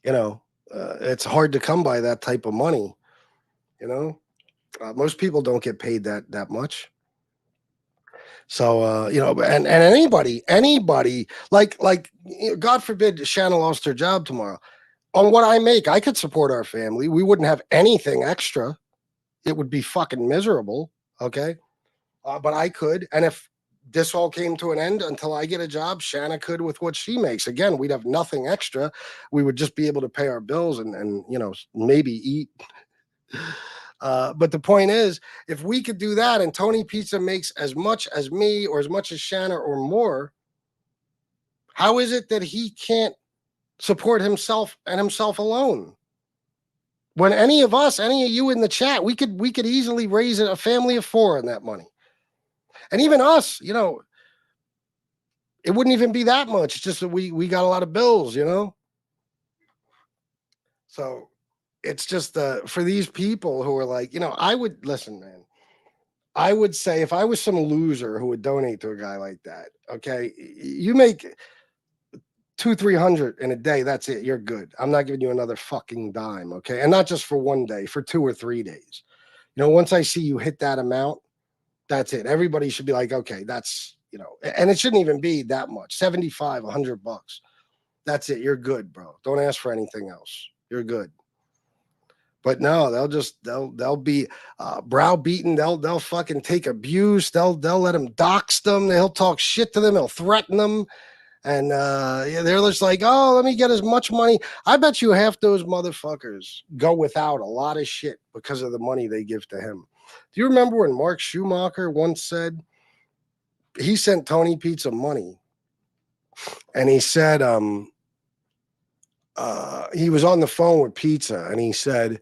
it's hard to come by that type of money. Most people don't get paid that much. So and anybody, like God forbid Shanna lost her job tomorrow. On what I make, I could support our family. We wouldn't have anything extra. It would be fucking miserable. Okay. but I could. And if this all came to an end until I get a job, Shanna could with what she makes. Again, we'd have nothing extra. We would just be able to pay our bills and you know, maybe eat. But the point is, if we could do that and Tony Pizza makes as much as me or as much as Shanna or more, how is it that he can't support himself and himself alone? When any of us, any of you in the chat, we could easily raise a family of 4 on that money. And even us, you know, it wouldn't even be that much. It's just that we got a lot of bills, you know? So it's just for these people who are like, you know, I would listen, man. I would say if I was some loser who would donate to a guy like that, okay, you make 200-300 in a day, that's it, you're good. I'm not giving you another fucking dime, okay? And not just for one day, for 2 or 3 days. You know, once I see you hit that amount, that's it. Everybody should be like, okay, that's, you know, and it shouldn't even be that much. 75, $100. That's it. You're good, bro. Don't ask for anything else. You're good. But no, they'll be browbeaten. They'll fucking take abuse. They'll let them dox them. They'll talk shit to them. They'll threaten them. And they're just like, oh, let me get as much money. I bet you half those motherfuckers go without a lot of shit because of the money they give to him. Do you remember when Mark Schumacher once said he sent Tony Pizza money? And he said he was on the phone with Pizza and he said,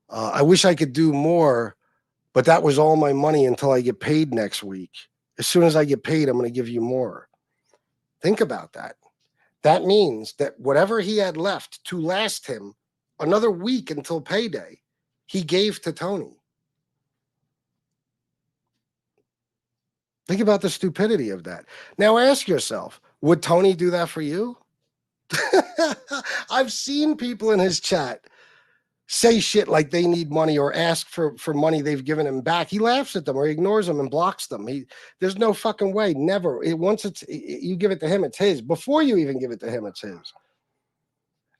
I wish I could do more, but that was all my money until I get paid next week. As soon as I get paid, I'm going to give you more. Think about that. That means that whatever he had left to last him another week until payday, he gave to Tony. Think about the stupidity of that. Now ask yourself, would Tony do that for you? I've seen people in his chat say shit like they need money or ask for money they've given him back. He laughs at them or he ignores them and blocks them. There's no fucking way. Never. Once you give it to him, it's his. Before you even give it to him, it's his.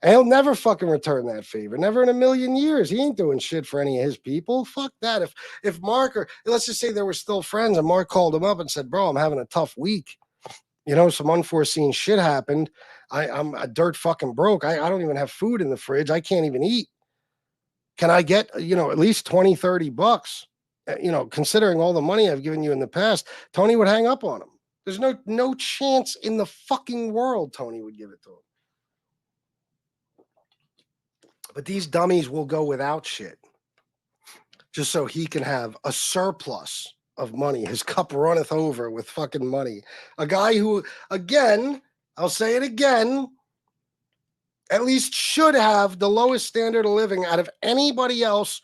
And he'll never fucking return that favor. Never in a million years. He ain't doing shit for any of his people. Fuck that. If Mark, or let's just say they were still friends and Mark called him up and said, bro, I'm having a tough week. You know, some unforeseen shit happened. I'm a dirt fucking broke. I don't even have food in the fridge. I can't even eat. Can I get, you know, at least $20-$30? You know, considering all the money I've given you in the past, Tony would hang up on him. There's no chance in the fucking world Tony would give it to him. But these dummies will go without shit just so he can have a surplus of money. His cup runneth over with fucking money. A guy who, again, I'll say it again, at least should have the lowest standard of living out of anybody else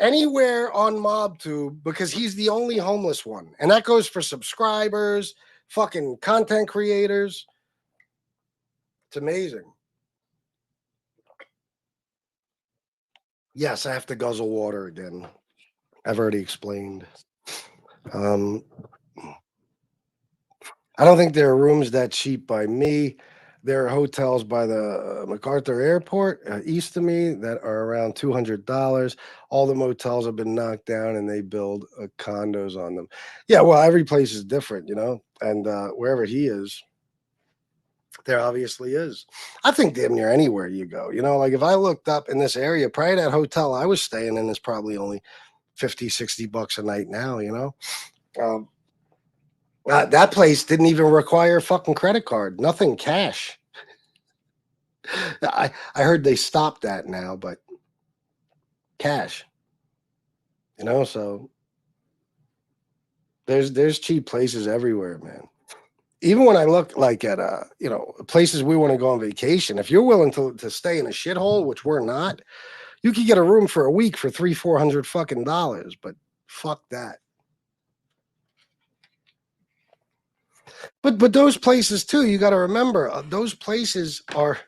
anywhere on MobTube because he's the only homeless one. And that goes for subscribers, fucking content creators. It's amazing. Yes, I have to guzzle water again. I've already explained. I don't think there are rooms that cheap by me. There are hotels by the MacArthur Airport east of me that are around $200. All the motels have been knocked down and they build condos on them. Yeah, well, every place is different, you know, and wherever he is, there obviously is. I think damn near anywhere you go, you know, like if I looked up in this area, probably that hotel I was staying in is probably only $50-$60 a night now, you know. That place didn't even require a fucking credit card, nothing, cash. I heard they stopped that now, but cash, you know, so there's cheap places everywhere, man. Even when I look like at you know, places we want to go on vacation, if you're willing to stay in a shithole, which we're not, you could get a room for a week for $300-$400 fucking dollars, but fuck that. But those places too, you got to remember, those places are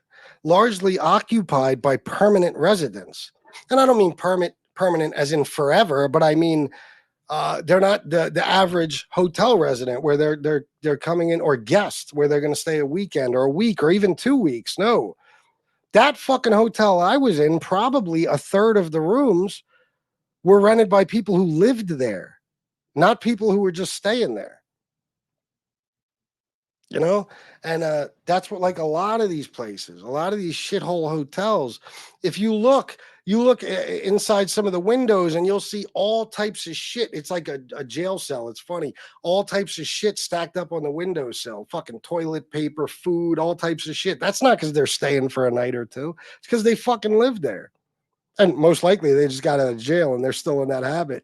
largely occupied by permanent residents. And I don't mean permanent as in forever, but I mean they're not the average hotel resident where they're coming in, or guests where they're going to stay a weekend or a week or even 2 weeks. No, that fucking hotel I was in, probably a third of the rooms were rented by people who lived there. not people who were just staying there. You know, and that's what, like, a lot of these places, a lot of these shithole hotels, if you look inside some of the windows and you'll see all types of shit. It's like a jail cell. It's funny. All types of shit stacked up on the windowsill, fucking toilet paper, food, all types of shit. That's not because they're staying for a night or two. It's because they fucking live there. And most likely they just got out of jail and they're still in that habit.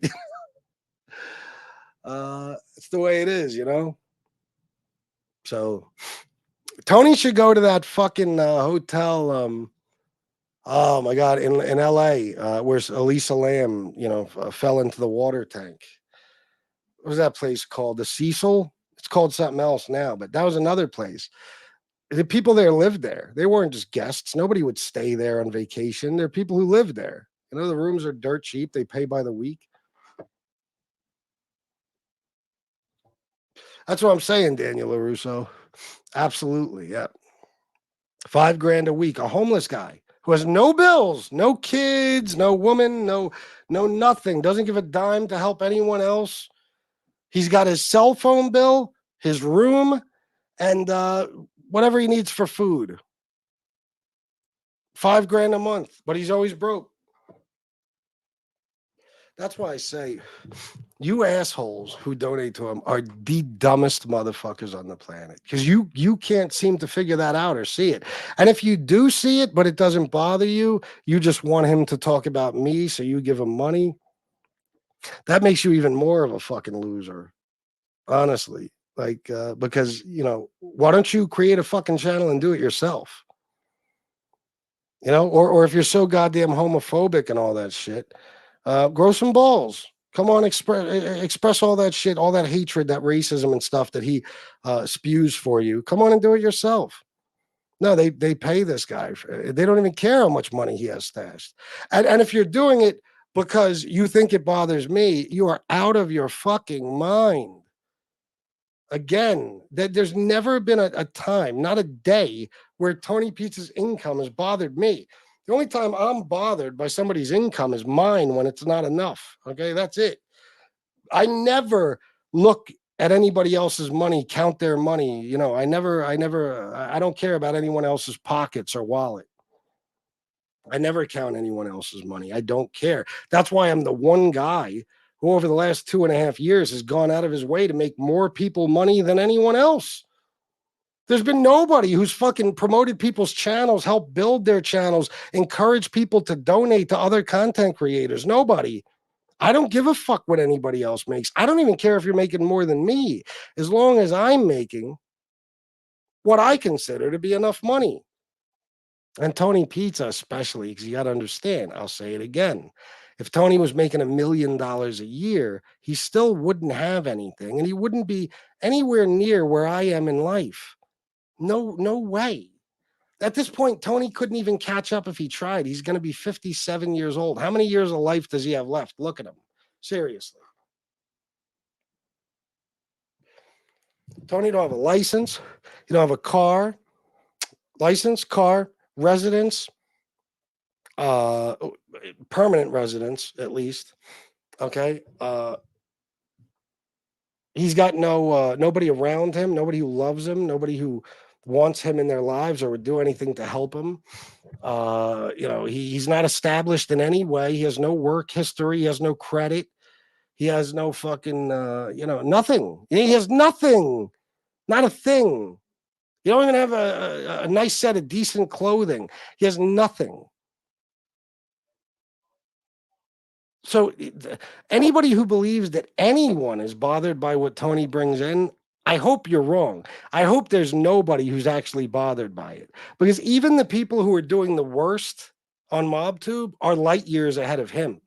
It's the way it is, you know? So Tony should go to that fucking hotel. Oh my God, in LA, where Elisa Lam, fell into the water tank. What was that place called? The Cecil? It's called something else now, but that was another place. The people there lived there. They weren't just guests. Nobody would stay there on vacation. They're people who live there. You know, the rooms are dirt cheap. They pay by the week. That's what I'm saying, Daniel LaRusso. Absolutely, yeah. $5,000 a week. A homeless guy who has no bills, no kids, no woman, no nothing. Doesn't give a dime to help anyone else. He's got his cell phone bill, his room, and whatever he needs for food. $5,000 a month, but he's always broke. That's why I say, you assholes who donate to him are the dumbest motherfuckers on the planet, because you can't seem to figure that out or see it. And if you do see it, but it doesn't bother you, you just want him to talk about me, so you give him money. That makes you even more of a fucking loser, honestly. Like, because, why don't you create a fucking channel and do it yourself? Or if you're so goddamn homophobic and all that shit, grow some balls. Come on, express all that shit, all that hatred, that racism and stuff that he spews for you. Come on and do it yourself. No, they pay this guy. They don't even care how much money he has stashed. And if you're doing it because you think it bothers me, you are out of your fucking mind. Again, there's never been a time, not a day, where Tony Pizza's income has bothered me. The only time I'm bothered by somebody's income is mine, when it's not enough. Okay, that's it. I never look at anybody else's money, count their money. I don't care about anyone else's pockets or wallet. I never count anyone else's money. I don't care. That's why I'm the one guy who over the last 2.5 years has gone out of his way to make more people money than anyone else. There's been nobody who's fucking promoted people's channels, helped build their channels, encourage people to donate to other content creators. Nobody. I don't give a fuck what anybody else makes. I don't even care if you're making more than me, as long as I'm making what I consider to be enough money. And Tony Pizza especially, because you got to understand, I'll say it again. If Tony was making $1 million a year, he still wouldn't have anything, and he wouldn't be anywhere near where I am in life. No way. At this point, Tony couldn't even catch up if he tried. He's going to be 57 years old. How many years of life does he have left? Look at him. Seriously. Tony don't have a license. You don't have a car. License, car, residence, permanent residence, at least. Okay. He's got nobody around him, nobody who loves him, nobody who wants him in their lives or would do anything to help him. He's not established in any way. He has no work history. He has no credit. He has no fucking, nothing. He has nothing, not a thing. You don't even have a nice set of decent clothing. He has nothing. So anybody who believes that anyone is bothered by what Tony brings in, I hope you're wrong. I hope there's nobody who's actually bothered by it. Because even the people who are doing the worst on MobTube are light years ahead of him.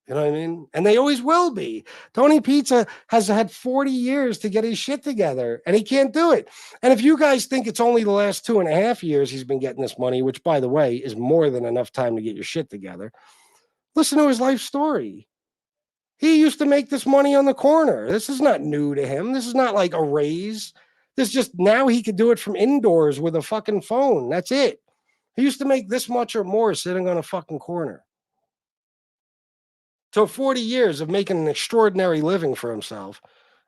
You know what I mean? And they always will be. Tony Pizza has had 40 years to get his shit together, and he can't do it. And if you guys think it's only the last 2.5 years he's been getting this money, which, by the way, is more than enough time to get your shit together, listen to his life story. He used to make this money on the corner. This is not new to him. This is not like a raise. This is just now he could do it from indoors with a fucking phone. That's it. He used to make this much or more sitting on a fucking corner. So 40 years of making an extraordinary living for himself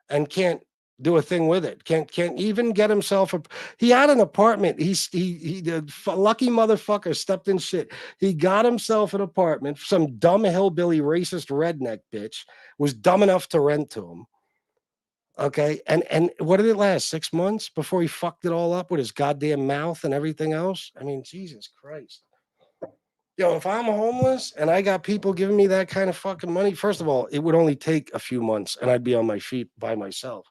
and can't do a thing with it. Can't even get himself a. He had an apartment. He the lucky motherfucker stepped in shit. He got himself an apartment. Some dumb hillbilly racist redneck bitch was dumb enough to rent to him. Okay, and what did it last? 6 months before he fucked it all up with his goddamn mouth and everything else. I mean, Jesus Christ. Yo, if I'm homeless and I got people giving me that kind of fucking money, first of all, it would only take a few months and I'd be on my feet by myself.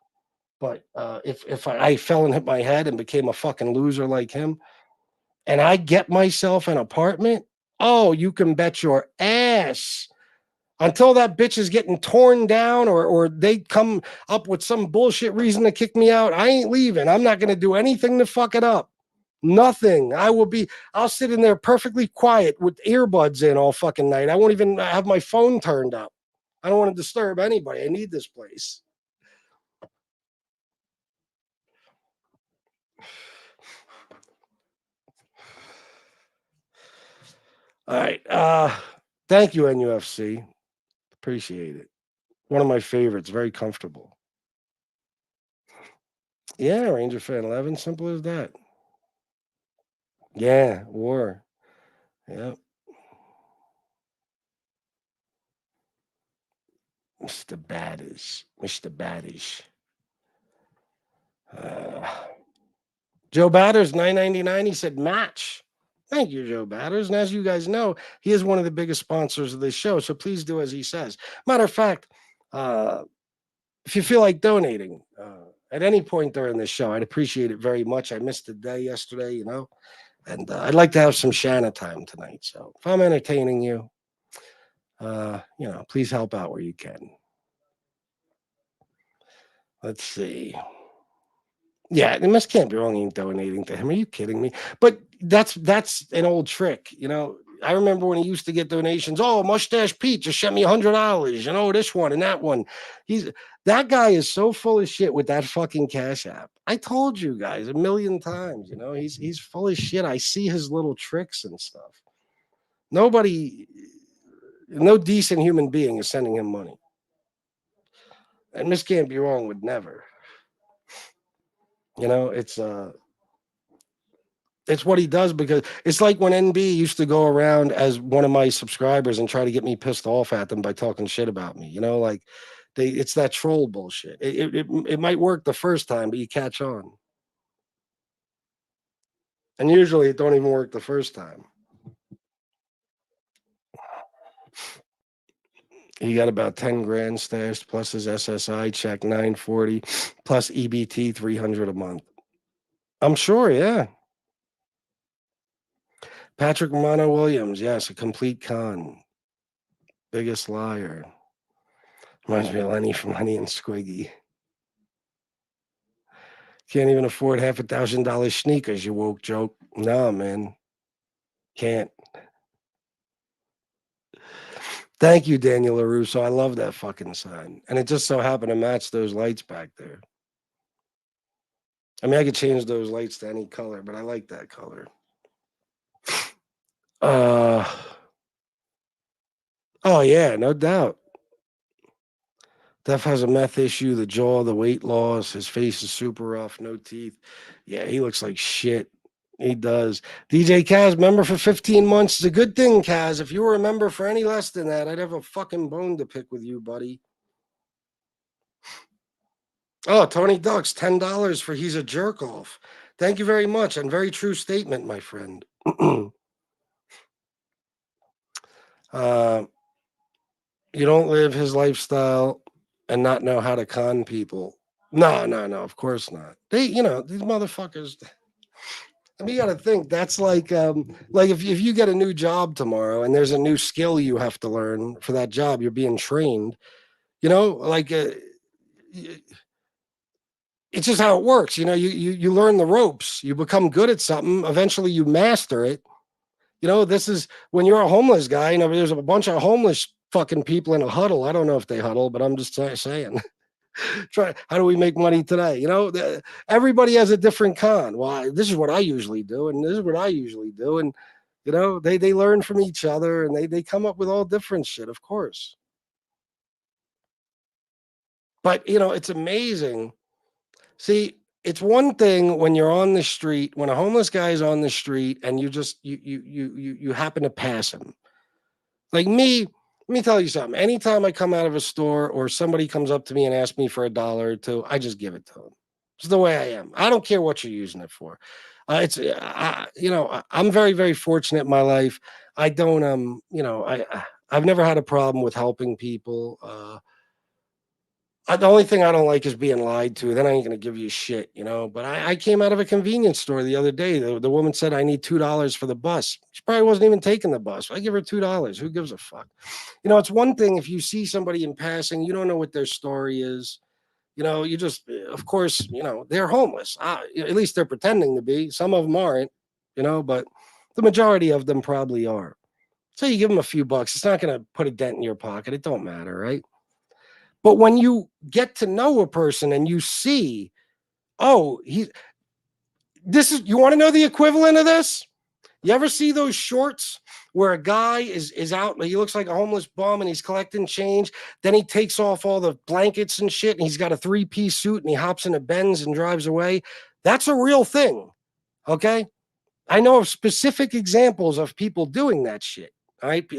But if I fell and hit my head and became a fucking loser like him, and I get myself an apartment, oh, you can bet your ass. Until that bitch is getting torn down or they come up with some bullshit reason to kick me out, I ain't leaving. I'm not going to do anything to fuck it up. Nothing. I'll sit in there perfectly quiet with earbuds in all fucking night. I won't even have my phone turned up. I don't want to disturb anybody. I need this place. All right. Thank you, NUFC. Appreciate it. One of my favorites. Very comfortable. Yeah, Ranger fan 11. Simple as that. Yeah, war. Yep. Mr. Baddish. Mr. Baddish. Joe Batters, $9.99. He said match. Thank you, Joe Batters. And as you guys know, he is one of the biggest sponsors of this show. So please do as he says. Matter of fact, if you feel like donating at any point during this show, I'd appreciate it very much. I missed a day yesterday, and I'd like to have some Shanna time tonight. So if I'm entertaining you, please help out where you can. Let's see. Yeah, the Miss can't be wrong in donating to him. Are you kidding me? But that's an old trick. I remember when he used to get donations. Oh, Mustache Pete just sent me $100. This one and that one. That guy is so full of shit with that fucking Cash App. I told you guys a million times. He's full of shit. I see his little tricks and stuff. No decent human being is sending him money. And Miss can't be wrong would never. It's what he does, because it's like when NB used to go around as one of my subscribers and try to get me pissed off at them by talking shit about me. It's that troll bullshit. It might work the first time, but you catch on. And usually it don't even work the first time. He got about 10 grand stashed plus his SSI check, 940 plus EBT, 300 a month. I'm sure, yeah. Patrick Romano Williams, yes, a complete con. Biggest liar. Reminds me of Lenny from Lenny and Squiggy. Can't even afford $1,000 sneakers, you woke joke. No, man. Can't. Thank you, Daniel LaRusso. I love that fucking sign. And it just so happened to match those lights back there. I mean, I could change those lights to any color, but I like that color. Oh, yeah, no doubt. Def has a meth issue, the jaw, the weight loss. His face is super rough, no teeth. Yeah, he looks like shit. He does. DJ Kaz, member for 15 months. It's a good thing, Kaz. If you were a member for any less than that, I'd have a fucking bone to pick with you, buddy. Oh, Tony Ducks, $10 for he's a jerk off. Thank you very much. And very true statement, my friend. You don't live his lifestyle and not know how to con people. No, of course not. These motherfuckers. I mean, you got to think that's like if you get a new job tomorrow and there's a new skill you have to learn for that job, you're being trained. It's just how it works. You learn the ropes. You become good at something. Eventually, you master it. This is when you're a homeless guy. There's a bunch of homeless fucking people in a huddle. I don't know if they huddle, but I'm just saying. How do we make money today? Everybody has a different con. Well, this is what I usually do, and this is what I usually do, and they learn from each other, and they come up with all different shit. Of course, But it's amazing. See, it's one thing when you're on the street, when a homeless guy is on the street and you happen to pass him. Like me, let me tell you something. Anytime I come out of a store or somebody comes up to me and asks me for $1 or $2, I just give it to them. It's the way I am. I don't care what you're using it for. I'm very, very fortunate in my life. I don't, I've never had a problem with helping people. The only thing I don't like is being lied to. Then I ain't gonna give you shit, But I came out of a convenience store the other day. The woman said I need $2 for the bus. She probably wasn't even taking the bus. I give her $2. Who gives a fuck? It's one thing if you see somebody in passing, you don't know what their story is. You just, of course, they're homeless. At least they're pretending to be. Some of them aren't, but the majority of them probably are. So you give them a few bucks. It's not gonna put a dent in your pocket. It don't matter, right? But when you get to know a person and you see, oh, you want to know the equivalent of this? You ever see those shorts where a guy is out, he looks like a homeless bum and he's collecting change. Then he takes off all the blankets and shit and he's got a 3-piece suit and he hops in a Benz and drives away. That's a real thing. Okay. I know of specific examples of people doing that shit. All right.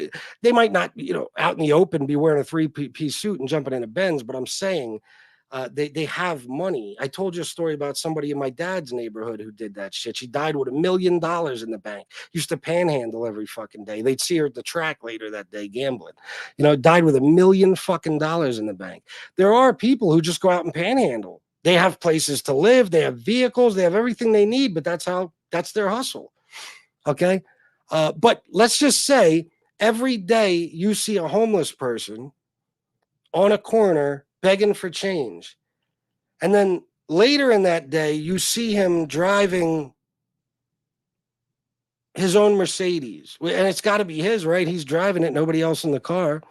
They might not, out in the open be wearing a 3-piece suit and jumping in a Benz, but I'm saying they have money. I told you a story about somebody in my dad's neighborhood who did that shit. She died with $1 million in the bank. Used to panhandle every fucking day. They'd see her at the track later that day gambling. Died with $1 million fucking in the bank. There are people who just go out and panhandle. They have places to live. They have vehicles. They have everything they need, but that's their hustle. Okay. But let's just say every day you see a homeless person on a corner begging for change. And then later in that day, you see him driving his own Mercedes. And it's got to be his, right? He's driving it, nobody else in the car.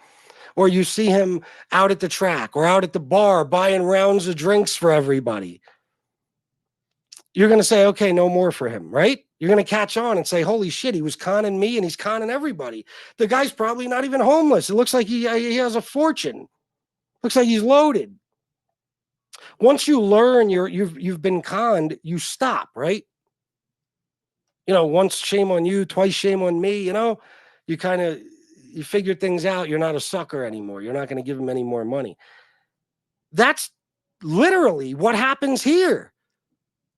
Or you see him out at the track or out at the bar buying rounds of drinks for everybody. You're going to say, okay, no more for him, right? You're going to catch on and say, holy shit, he was conning me and he's conning everybody. The guy's probably not even homeless. It looks like he has a fortune. Looks like he's loaded. Once you learn you've been conned, you stop, right? Once shame on you, twice shame on me, you figure things out. You're not a sucker anymore. You're not going to give him any more money. That's literally what happens here.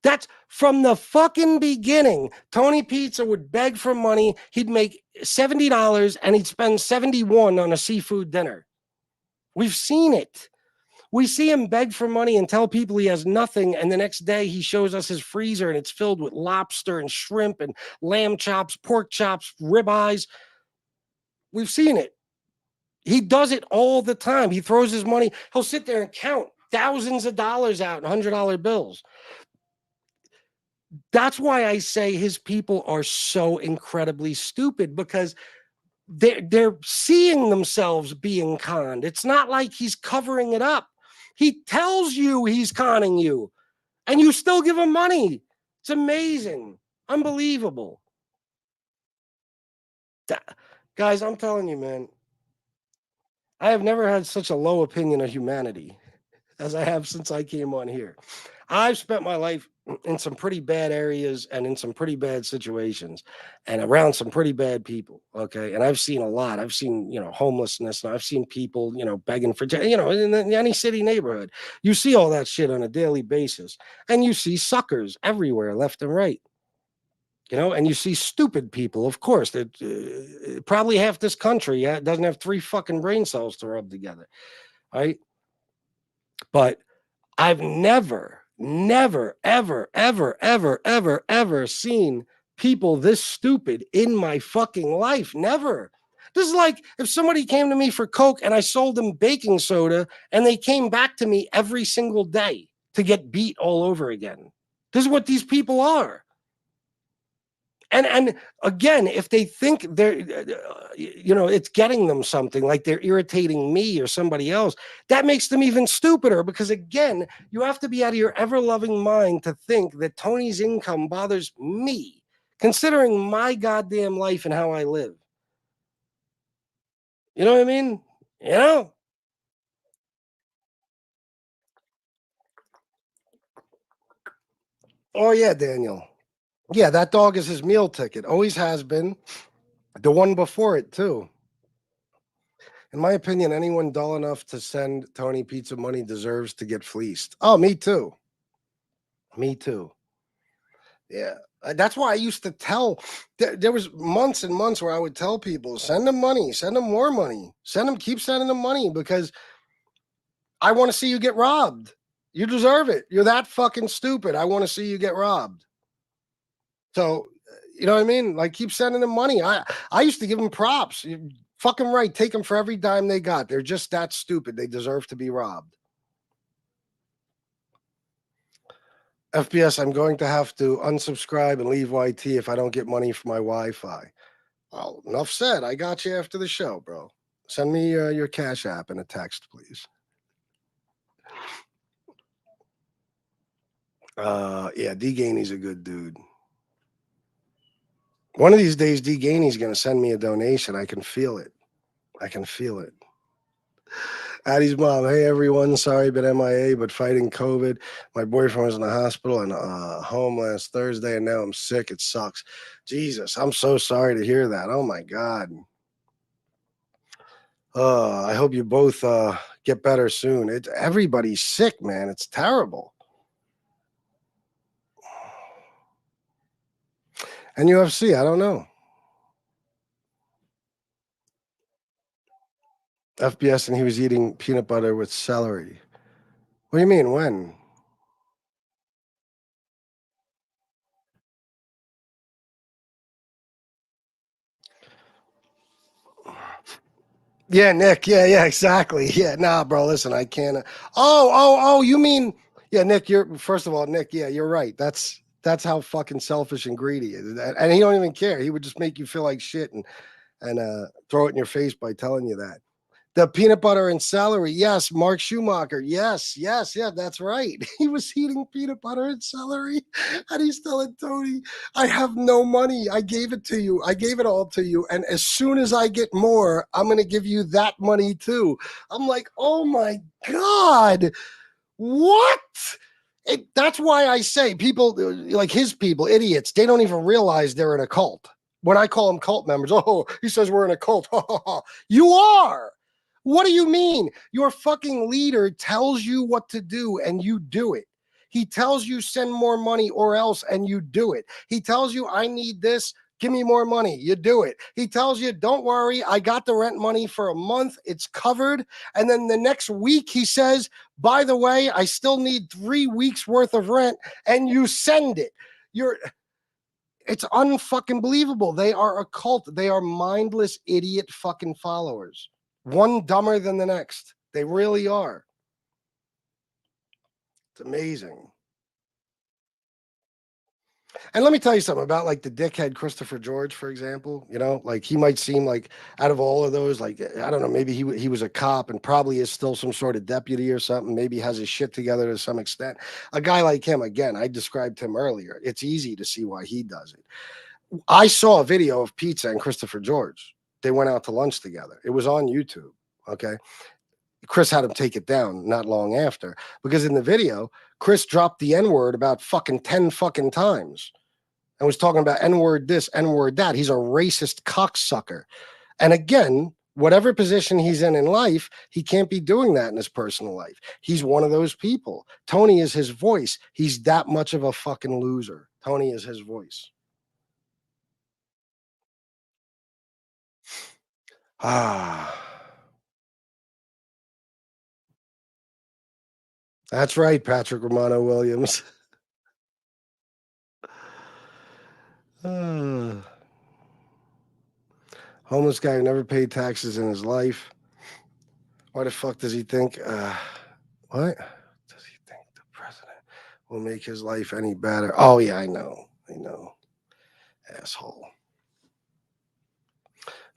That's from the fucking beginning. Tony Pizza would beg for money. He'd make $70 and he'd spend $71 on a seafood dinner. We've seen it. We see him beg for money and tell people he has nothing. And the next day he shows us his freezer and it's filled with lobster and shrimp and lamb chops, pork chops, ribeyes. We've seen it. He does it all the time. He throws his money. He'll sit there and count thousands of dollars out in $100 bills. That's why I say his people are so incredibly stupid, because they're seeing themselves being conned. It's not like he's covering it up. He tells you he's conning you, and you still give him money. It's amazing. Unbelievable. Guys, I'm telling you, man, I have never had such a low opinion of humanity as I have since I came on here. I've spent my life in some pretty bad areas and in some pretty bad situations and around some pretty bad people. Okay. And I've seen a lot. I've seen, homelessness, and I've seen people, begging for, in any city neighborhood. You see all that shit on a daily basis, and you see suckers everywhere, left and right. And you see stupid people, of course, that probably half this country doesn't have 3 fucking brain cells to rub together. Right. But I've never, ever, ever seen people this stupid in my fucking life. Never. This is like if somebody came to me for Coke and I sold them baking soda and they came back to me every single day to get beat all over again. This is what these people are. And again, if they think they're, it's getting them something, like they're irritating me or somebody else, that makes them even stupider, because again, you have to be out of your ever-loving mind to think that Tony's income bothers me, considering my goddamn life and how I live. You know what I mean? Oh, yeah, Daniel. Yeah, that dog is his meal ticket. Always has been. The one before it, too. In my opinion, anyone dull enough to send Tony pizza money deserves to get fleeced. Oh, me too. Me too. Yeah. That's why I used to tell. There was months and months where I would tell people, send them money, send them more money, keep sending them money because I want to see you get robbed. You deserve it. You're that fucking stupid. I want to see you get robbed. So, you know what I mean? Like, keep sending them money. I used to give them props. You're fucking right. Take them for every dime they got. They're just that stupid. They deserve to be robbed. FPS, I'm going to have to unsubscribe and leave YT if I don't get money for my Wi-Fi. Well, enough said. I got you after the show, bro. Send me your Cash App and a text, please. Yeah, D Gainey's a good dude. One of these days, D Gainey's going to send me a donation. I can feel it. I can feel it. Addie's mom, hey everyone, sorry been MIA, but fighting COVID. My boyfriend was in the hospital and home last Thursday, and now I'm sick. It sucks. Jesus, I'm so sorry to hear that. Oh my God. I hope you both get better soon. Everybody's sick, man. It's terrible. And UFC, I don't know. FBS, and he was eating peanut butter with celery. What do you mean, when? Yeah, Nick. Yeah, exactly. Yeah, nah, bro. Listen, I can't. Oh. You mean? Yeah, Nick. First of all, Nick. Yeah, you're right. That's how fucking selfish and greedy is, and he don't even care. He would just make you feel like shit and throw it in your face by telling you that. The peanut butter and celery. Yes, Mark Schumacher. Yes, yeah, that's right. He was eating peanut butter and celery, and he's telling Tony, I have no money. I gave it to you. I gave it all to you. And as soon as I get more, I'm going to give you that money too. I'm like, oh my God, what? That's why I say people like his people, idiots, they don't even realize they're in a cult. When I call them cult members, oh, he says we're in a cult. You are. What do you mean? Your fucking leader tells you what to do and you do it. He tells you send more money or else and you do it. He tells you I need this, give me more money. You do it. He tells you don't worry, I got the rent money for a month. It's covered. And then the next week he says, by the way, I still need 3 weeks worth of rent and you send it. It's unfucking believable. They are a cult. They are mindless idiot fucking followers. One dumber than the next. They really are. It's amazing. And let me tell you something about like the dickhead Christopher George, for example. You know, like he might seem like out of all of those, like I don't know, maybe he was a cop and probably is still some sort of deputy or something. Maybe has his shit together to some extent. A guy like him, again, I described him earlier. It's easy to see why he does it. I saw a video of Pizza and Christopher George. They went out to lunch together. It was on YouTube. Okay. Chris had him take it down not long after because in the video, Chris dropped the N word about fucking 10 fucking times and was talking about N word this, N word that. He's a racist cocksucker. And again, whatever position he's in life, he can't be doing that in his personal life. He's one of those people. Tony is his voice. He's that much of a fucking loser. Tony is his voice. That's right, Patrick Romano Williams. Homeless guy who never paid taxes in his life. Why the fuck does he think? What does he think the president will make his life any better? Oh yeah, I know. Asshole.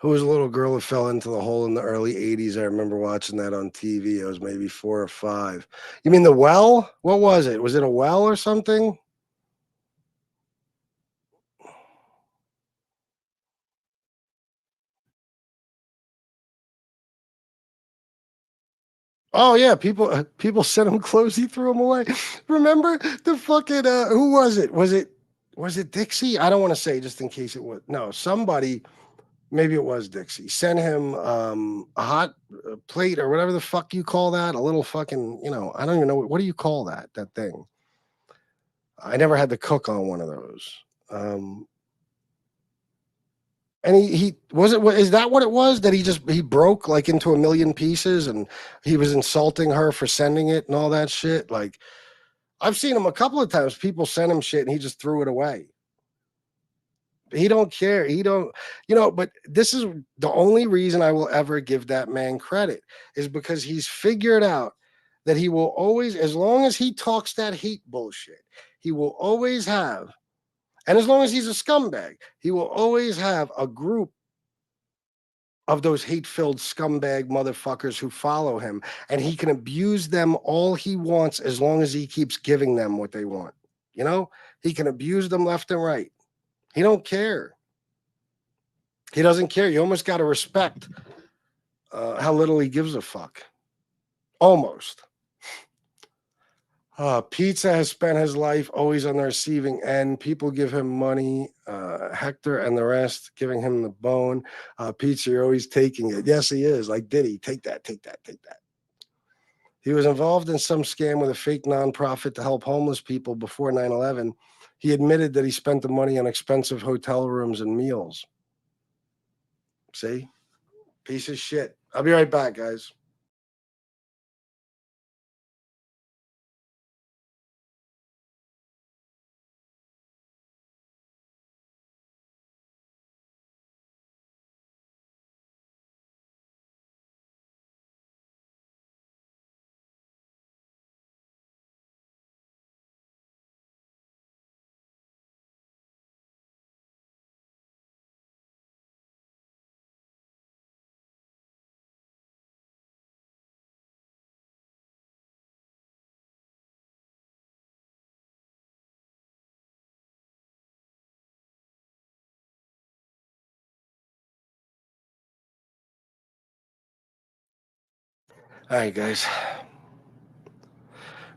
Who was a little girl who fell into the hole in the early 80s? I remember watching that on TV. I was maybe 4 or 5. You mean the well? What was it? Was it a well or something? Oh yeah, people sent him clothes. He threw them away. Remember the fucking who was it? Was it Dixie? I don't want to say just in case it was. No, somebody. Maybe it was Dixie. Sent him a hot plate or whatever the fuck you call that. A little fucking, I don't even know what do you call that thing. I never had to cook on one of those. And he was it. Is that what it was? That he broke like into a million pieces, and he was insulting her for sending it and all that shit. Like I've seen him a couple of times. People send him shit, and he just threw it away. He don't care. He don't, But this is the only reason I will ever give that man credit is because he's figured out that he will always, as long as he talks that hate bullshit, he will always have. And as long as he's a scumbag, he will always have a group of those hate-filled scumbag motherfuckers who follow him, and he can abuse them all he wants as long as he keeps giving them what they want. He can abuse them left and right. He don't care. He doesn't care. You almost got to respect how little he gives a fuck. Almost. Pizza has spent his life always on the receiving end. People give him money. Hector and the rest giving him the bone. Pizza, you're always taking it. Yes, he is. Like Diddy, take that, take that, take that. He was involved in some scam with a fake nonprofit to help homeless people before 9/11. He admitted that he spent the money on expensive hotel rooms and meals. See? Piece of shit. I'll be right back, guys. All right, guys.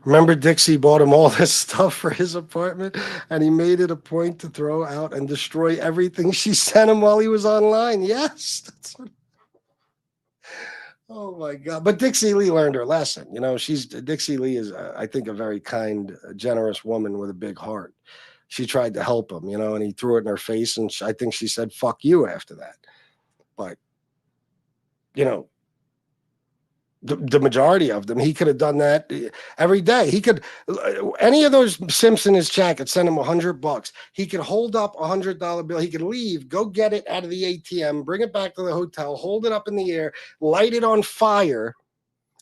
Remember Dixie bought him all this stuff for his apartment, and he made it a point to throw out and destroy everything she sent him while he was online. Yes. That's what... Oh my God. But Dixie Lee learned her lesson. Dixie Lee is, I think, a very kind, generous woman with a big heart. She tried to help him, and he threw it in her face, and I think she said, "Fuck you" after that. But, the majority of them, he could have done that every day. He could, any of those Simps in his chat could send him $100. He could hold up $100 bill. He could leave, go get it out of the ATM, bring it back to the hotel, hold it up in the air, light it on fire,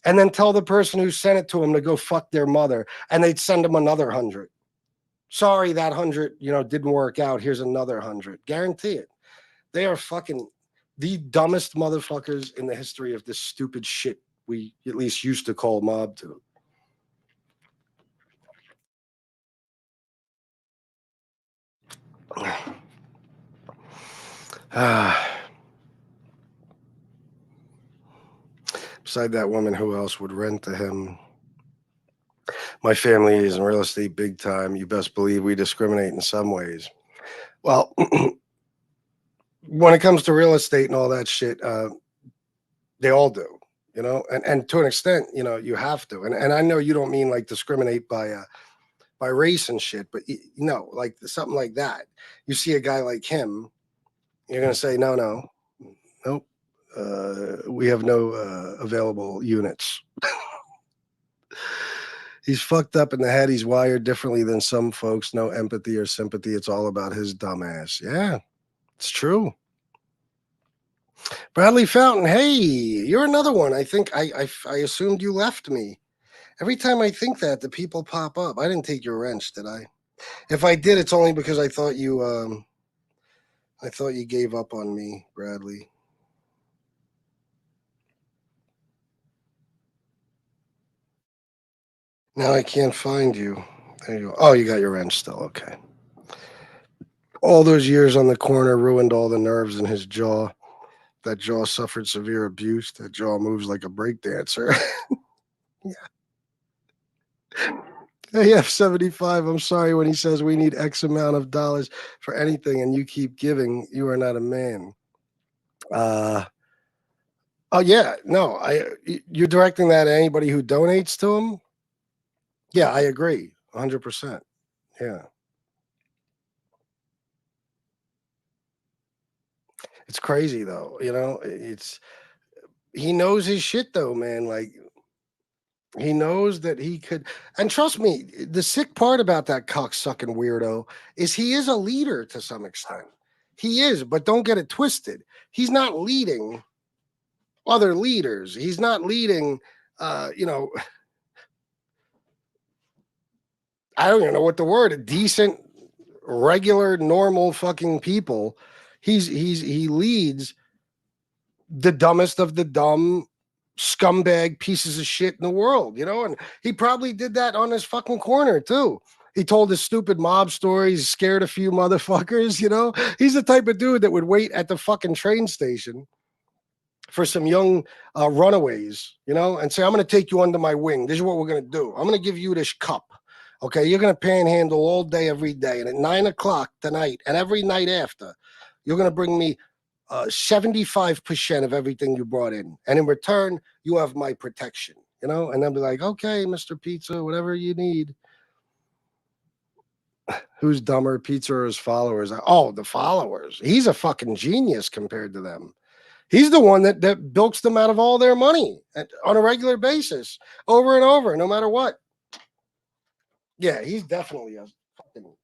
and then tell the person who sent it to him to go fuck their mother, and they'd send him another 100. Sorry, that 100, didn't work out. Here's another 100. Guarantee it. They are fucking the dumbest motherfuckers in the history of this stupid shit we at least used to call mob to. Beside that woman, who else would rent to him? My family is in real estate big time. You best believe we discriminate in some ways. Well, when it comes to real estate and all that shit, they all do. And to an extent, you have to. And I know you don't mean like discriminate by race and shit, but like something like that. You see a guy like him, you're gonna say, nope, we have no available units. He's fucked up in the head. He's wired differently than some folks. No empathy or sympathy. It's all about his dumb ass. Yeah, it's true. Bradley Fountain, hey, you're another one. I think I assumed you left me. Every time I think that, the people pop up. I didn't take your wrench, did I? If I did, it's only because I thought you gave up on me, Bradley. Now I can't find you. There you go. Oh, you got your wrench still. Okay. All those years on the corner ruined all the nerves in his jaw. That jaw suffered severe abuse. That jaw moves like a breakdancer. AF75, I'm sorry when he says we need X amount of dollars for anything and you keep giving, you are not a man. Oh yeah, no, you're directing that at anybody who donates to him? Yeah, I agree. 100%. Yeah. It's crazy though, you know, he knows his shit though, man. Like he knows that he could, and trust me, the sick part about that cocksucking weirdo is he is a leader to some extent. He is, but don't get it twisted. He's not leading other leaders. He's not leading, you know, I don't even know what the word, decent, regular, normal fucking people. He leads the dumbest of the dumb scumbag pieces of shit in the world, you know, and he probably did that on his fucking corner too. He told his stupid mob stories, scared a few motherfuckers, you know. He's the type of dude that would wait at the fucking train station for some young runaways, you know, and say, I'm going to take you under my wing. This is what we're going to do. I'm going to give you this cup. Okay, you're going to panhandle all day, every day. And at 9 o'clock tonight and every night after, you're going to bring me 75% of everything you brought in. And in return, you have my protection, you know? And they'll be like, okay, Mr. Pizza, whatever you need. Who's dumber, Pizza or his followers? Oh, the followers. He's a fucking genius compared to them. He's the one that bilks them out of all their money on a regular basis, over and over, no matter what. Yeah, he's definitely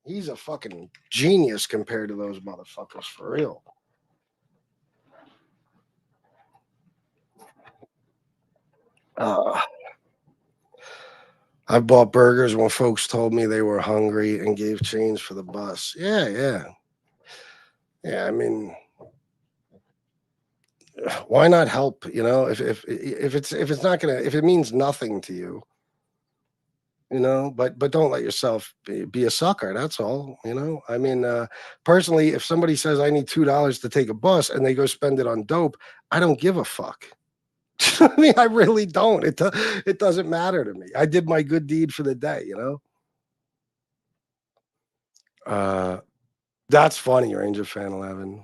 he's a fucking genius compared to those motherfuckers, for real. I bought burgers when folks told me they were hungry and gave change for the bus. Yeah. I mean, why not help? You know, if it's not gonna, if it means nothing to you, you know, but don't let yourself be a sucker. That's all. You know, I mean, personally, if somebody says I need $2 to take a bus and they go spend it on dope, I don't give a fuck. I mean, I really don't. It doesn't matter to me. I did my good deed for the day, you know. That's funny, Ranger Fan 11.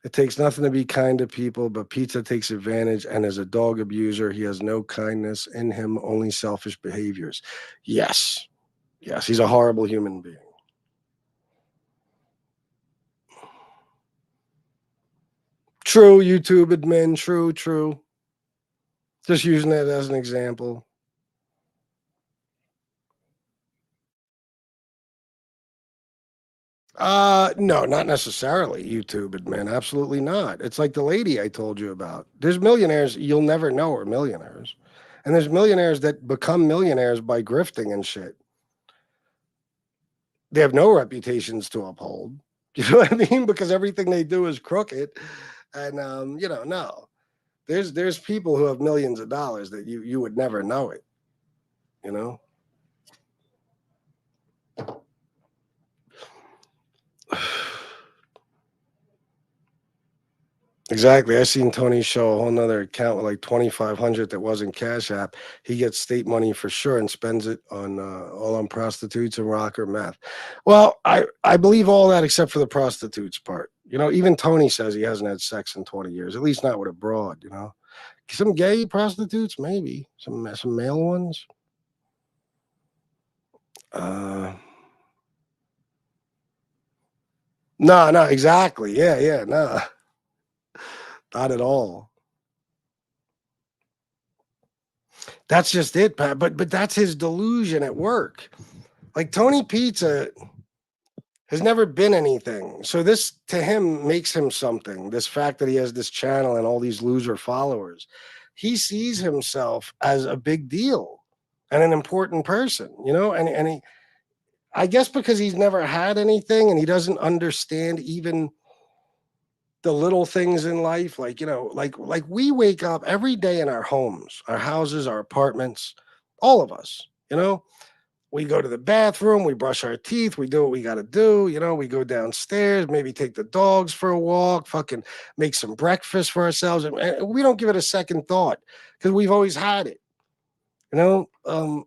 It takes nothing to be kind to people, but Pizza takes advantage, and as a dog abuser, he has no kindness in him, only selfish behaviors. Yes, he's a horrible human being. True, YouTube admin, true. Just using it as an example. No, not necessarily YouTube admin. Absolutely not. It's like the lady I told you about. There's millionaires you'll never know are millionaires. And there's millionaires that become millionaires by grifting and shit. They have no reputations to uphold. You know what I mean? Because everything they do is crooked. And you know, no. There's people who have millions of dollars that you would never know it. You know? Exactly. I seen Tony show a whole nother account with like 2,500 that wasn't Cash App. He gets state money for sure and spends it on all on prostitutes and rock or meth. Well, I believe all that except for the prostitutes part. You know, even Tony says he hasn't had sex in 20 years, at least not with a broad, you know. Some gay prostitutes, maybe. Some male ones. No, exactly. Yeah, no. Not at all. That's just it, Pat. But that's his delusion at work. Like Tony Pizza has never been anything. So this to him makes him something. This fact that he has this channel and all these loser followers. He sees himself as a big deal and an important person, you know, and he, I guess because he's never had anything and he doesn't understand even the little things in life, like, you know, like we wake up every day in our homes, our houses, our apartments, all of us, you know, we go to the bathroom, we brush our teeth, we do what we got to do, you know, we go downstairs, maybe take the dogs for a walk, fucking make some breakfast for ourselves. And we don't give it a second thought because we've always had it. You know,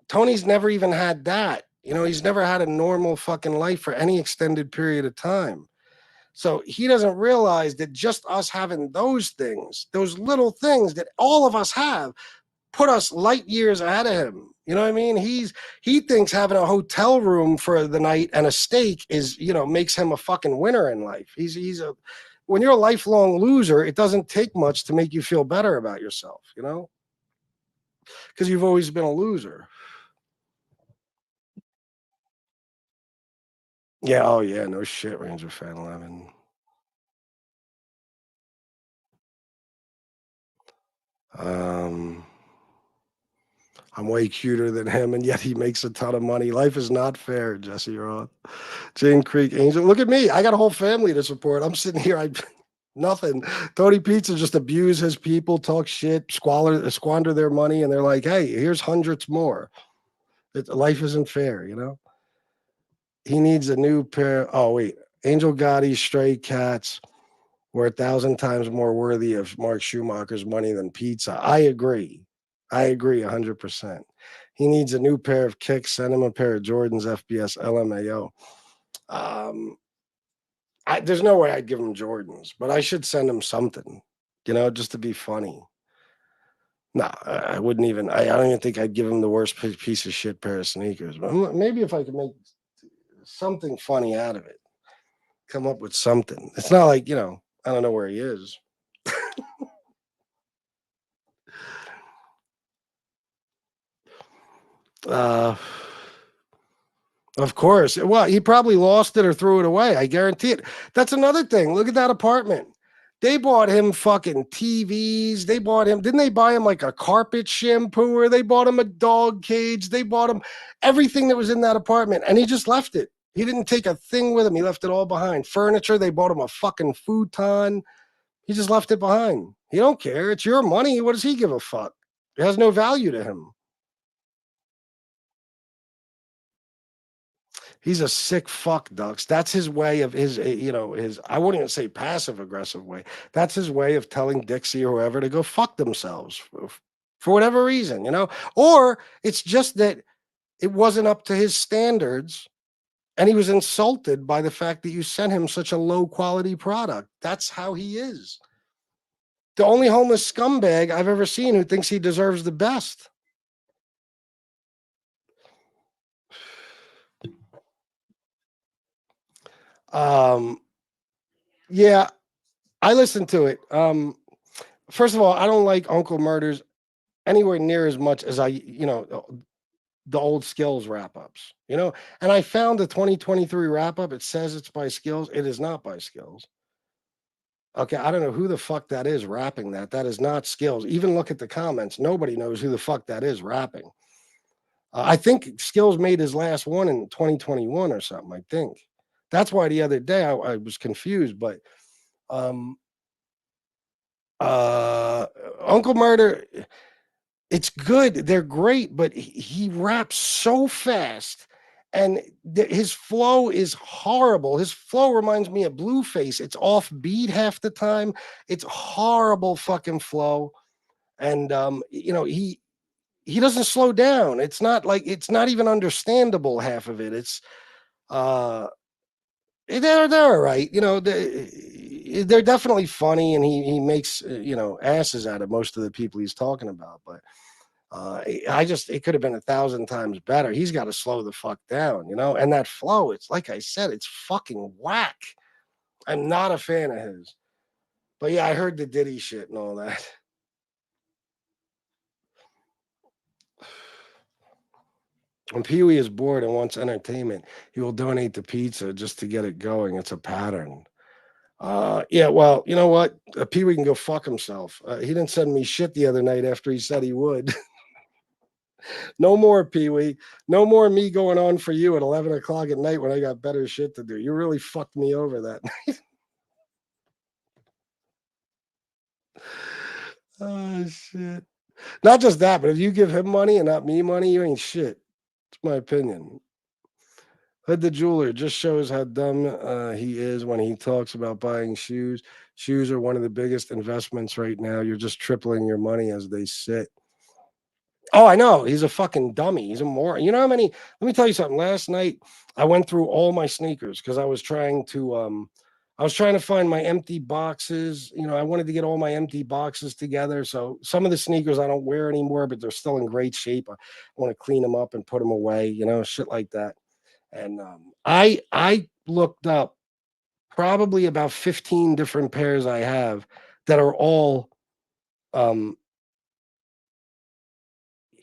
Tony's never even had that. You know, he's never had a normal fucking life for any extended period of time. So he doesn't realize that just us having those things, those little things that all of us have, put us light years ahead of him. You know what I mean? He thinks having a hotel room for the night and a steak is, you know, makes him a fucking winner in life. When you're a lifelong loser, it doesn't take much to make you feel better about yourself, you know? Because you've always been a loser. Yeah, oh yeah, no shit, Ranger Fan 11. I'm way cuter than him, and yet he makes a ton of money. Life is not fair, Jesse Roth. Jane Creek Angel. Look at me. I got a whole family to support. I'm sitting here. Nothing. Tony Pizza just abuse his people, talk shit, squander their money, and they're like, hey, here's hundreds more. Life isn't fair, you know? He needs a new pair. Oh, wait. Angel Gotti's Stray Cats were 1,000 times more worthy of Mark Schumacher's money than pizza. I agree 100%. He needs a new pair of kicks. Send him a pair of Jordans, FBS, LMAO. There's no way I'd give him Jordans, but I should send him something, you know, just to be funny. No, I wouldn't even. I don't even think I'd give him the worst piece of shit pair of sneakers. But maybe if I could make something funny out of it, come up with something. It's not like, you know, I don't know where he is. Of course. Well, he probably lost it or threw it away. I guarantee it. That's another thing. Look at that apartment. They bought him fucking TVs. They bought him. Didn't they buy him like a carpet shampooer? They bought him a dog cage. They bought him everything that was in that apartment. And he just left it. He didn't take a thing with him. He left it all behind. Furniture. They bought him a fucking futon. He just left it behind. He don't care. It's your money. What does he give a fuck? It has no value to him. He's a sick fuck, Ducks. That's his way of his, you know, his, I wouldn't even say passive aggressive way. That's his way of telling Dixie or whoever to go fuck themselves for whatever reason, you know? Or it's just that it wasn't up to his standards and he was insulted by the fact that you sent him such a low quality product. That's how he is. The only homeless scumbag I've ever seen who thinks he deserves the best. Yeah, I listened to it. First of all, I don't like Uncle Murders anywhere near as much as the old Skills wrap-ups, you know? And I found the 2023 wrap-up. It says it's by Skills. It is not by Skills. Okay, I don't know who the fuck that is rapping that. That is not Skills. Even look at the comments. Nobody knows who the fuck that is rapping. I think Skills made his last one in 2021 or something, I think. That's why the other day I was confused, but Uncle Murder, it's good. They're great, but he raps so fast and his flow is horrible. His flow reminds me of Blueface. It's offbeat half the time. It's horrible fucking flow. And he doesn't slow down. It's not even understandable half of it. It's they're all right. You know, they're definitely funny, and he makes asses out of most of the people he's talking about. But it could have been 1,000 times better. He's got to slow the fuck down, you know. And that flow, it's like I said, it's fucking whack. I'm not a fan of his. But yeah, I heard the Diddy shit and all that. When Pee-wee is bored and wants entertainment, he will donate to pizza just to get it going. It's a pattern. Yeah, well, you know what? Pee-wee can go fuck himself. He didn't send me shit the other night after he said he would. No more, Pee-wee. No more me going on for you at 11 o'clock at night when I got better shit to do. You really fucked me over that night. Oh, shit. Not just that, but if you give him money and not me money, you ain't shit. It's my opinion. Hood the Jeweler just shows how dumb he is when he talks about buying shoes. Shoes are one of the biggest investments right now. You're just tripling your money as they sit. Oh, I know. He's a fucking dummy. He's a moron. You know how many? Let me tell you something. Last night, I went through all my sneakers because I was trying to find my empty boxes. You know, I wanted to get all my empty boxes together. So some of the sneakers I don't wear anymore, but they're still in great shape. I want to clean them up and put them away. You know, shit like that. And I looked up probably about 15 different pairs I have that are all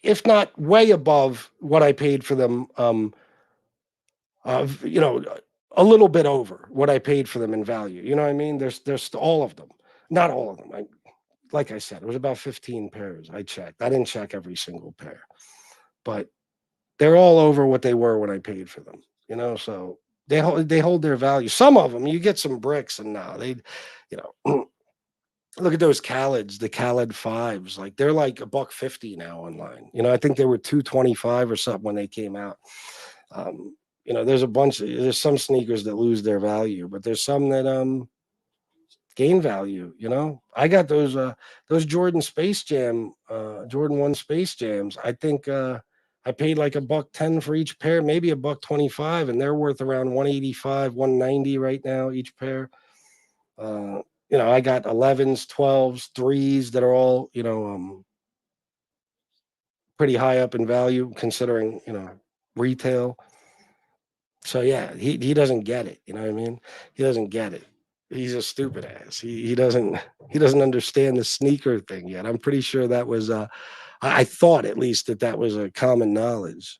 if not way above what I paid for them, you know, a little bit over what I paid for them in value. You know what I mean? There's all of them, not all of them. Like I said, it was about 15 pairs. I checked. I didn't check every single pair, but they're all over what they were when I paid for them. You know, so they hold their value. Some of them, you get some bricks, and now they, you know. Look at those Khalids, the Khalid fives. Like they're like $150 now online. You know, I think they were $225 or something when they came out. You know, there's some sneakers that lose their value, but there's some that gain value. You know, I got those Jordan Space Jam, Jordan 1 Space Jams. I think I paid like $110 for each pair, maybe $125, and they're worth around 185, 190 right now each pair. You know, I got 11s, 12s, 3s that are all, you know, pretty high up in value considering, you know, retail. So yeah, he doesn't get it. You know what I mean? He doesn't get it. He's a stupid ass. He doesn't understand the sneaker thing yet. I'm pretty sure that was I thought at least that was a common knowledge.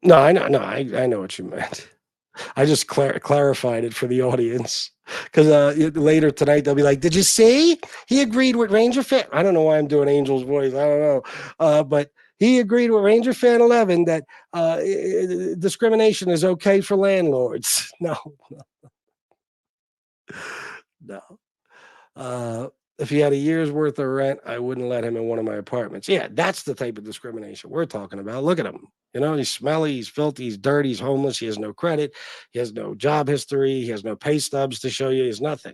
No, I know, I know what you meant. I just clarified it for the audience because later tonight they'll be like, "Did you see? He agreed with Ranger Fan." I don't know why I'm doing Angel's voice. I don't know, but he agreed with Ranger Fan 11 that discrimination is okay for landlords. No, no. If he had a year's worth of rent, I wouldn't let him in one of my apartments. Yeah, that's the type of discrimination we're talking about. Look at him. You know, he's smelly, he's filthy, he's dirty, he's homeless, he has no credit, he has no job history, he has no pay stubs to show you, he has nothing.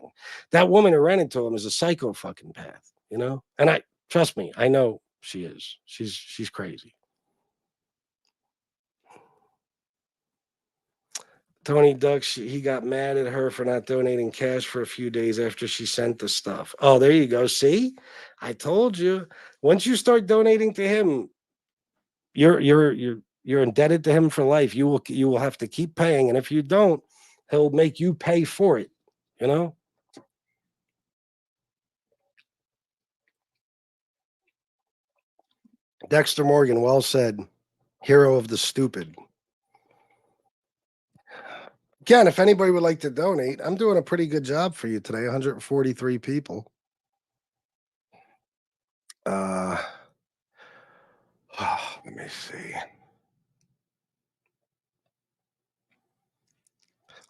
That woman who rented to him is a psycho fucking path, you know? And I trust me, I know she is. She's crazy. Tony Duck, he got mad at her for not donating cash for a few days after she sent the stuff. Oh, there you go. See, I told you. Once you start donating to him, you're indebted to him for life. You will have to keep paying, and if you don't, he'll make you pay for it. You know. Dexter Morgan, well said. Hero of the stupid. Again, if anybody would like to donate, I'm doing a pretty good job for you today. 143 people. Let me see.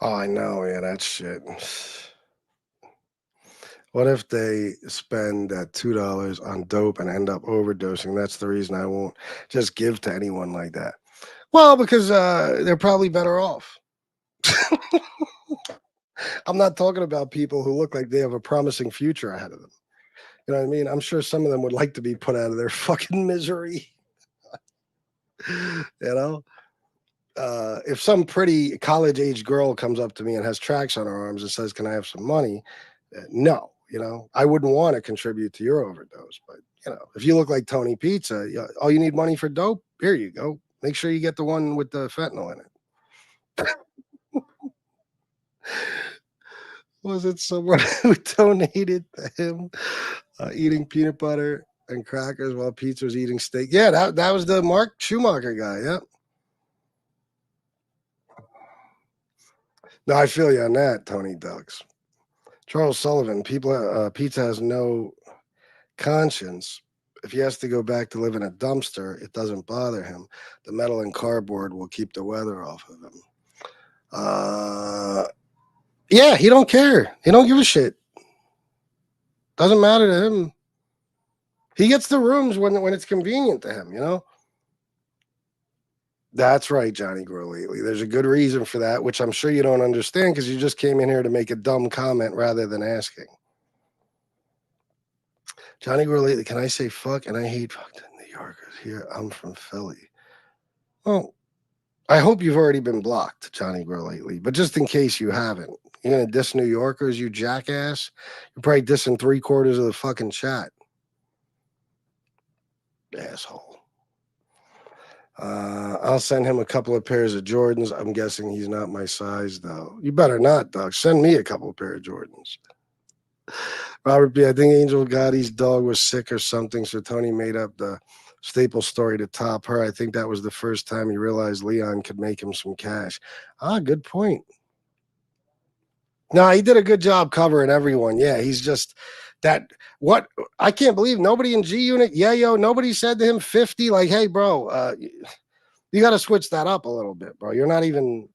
Oh, I know. Yeah, that shit. What if they spend that $2 on dope and end up overdosing? That's the reason I won't just give to anyone like that. Well, because they're probably better off. I'm not talking about people who look like they have a promising future ahead of them. You know what I mean? I'm sure some of them would like to be put out of their fucking misery. You know? If some pretty college-age girl comes up to me and has tracks on her arms and says, "Can I have some money?" No, you know, I wouldn't want to contribute to your overdose. But you know, if you look like Tony Pizza, oh, you need money for dope? Here you go. Make sure you get the one with the fentanyl in it. Was it someone who donated to him eating peanut butter and crackers while Pizza was eating steak? Yeah, that was the Mark Schumacher guy. Yeah. No, I feel you on that, Tony Ducks. Charles Sullivan, Pizza has no conscience. If he has to go back to live in a dumpster, it doesn't bother him. The metal and cardboard will keep the weather off of him. Yeah, he don't care. He don't give a shit. Doesn't matter to him. He gets the rooms when it's convenient to him, you know? That's right, Johnny Grow Lately. There's a good reason for that, which I'm sure you don't understand because you just came in here to make a dumb comment rather than asking. Johnny Grow lately, can I say fuck? And I hate fucking New Yorkers here. I'm from Philly. Well, I hope you've already been blocked, Johnny Grow lately. But just in case you haven't, you're going to diss New Yorkers, you jackass? You're probably dissing 3/4 of the fucking chat. Asshole. I'll send him a couple of pairs of Jordans. I'm guessing he's not my size, though. You better not, Doug. Send me a couple of pair of Jordans. Robert B., I think Angel Gotti's dog was sick or something, so Tony made up the Staple story to top her. I think that was the first time he realized Leon could make him some cash. Good point. No, he did a good job covering everyone. Yeah, he's just that. What I can't believe nobody in G Unit, nobody said to him 50. Like, hey, bro, you got to switch that up a little bit, bro. You're not even.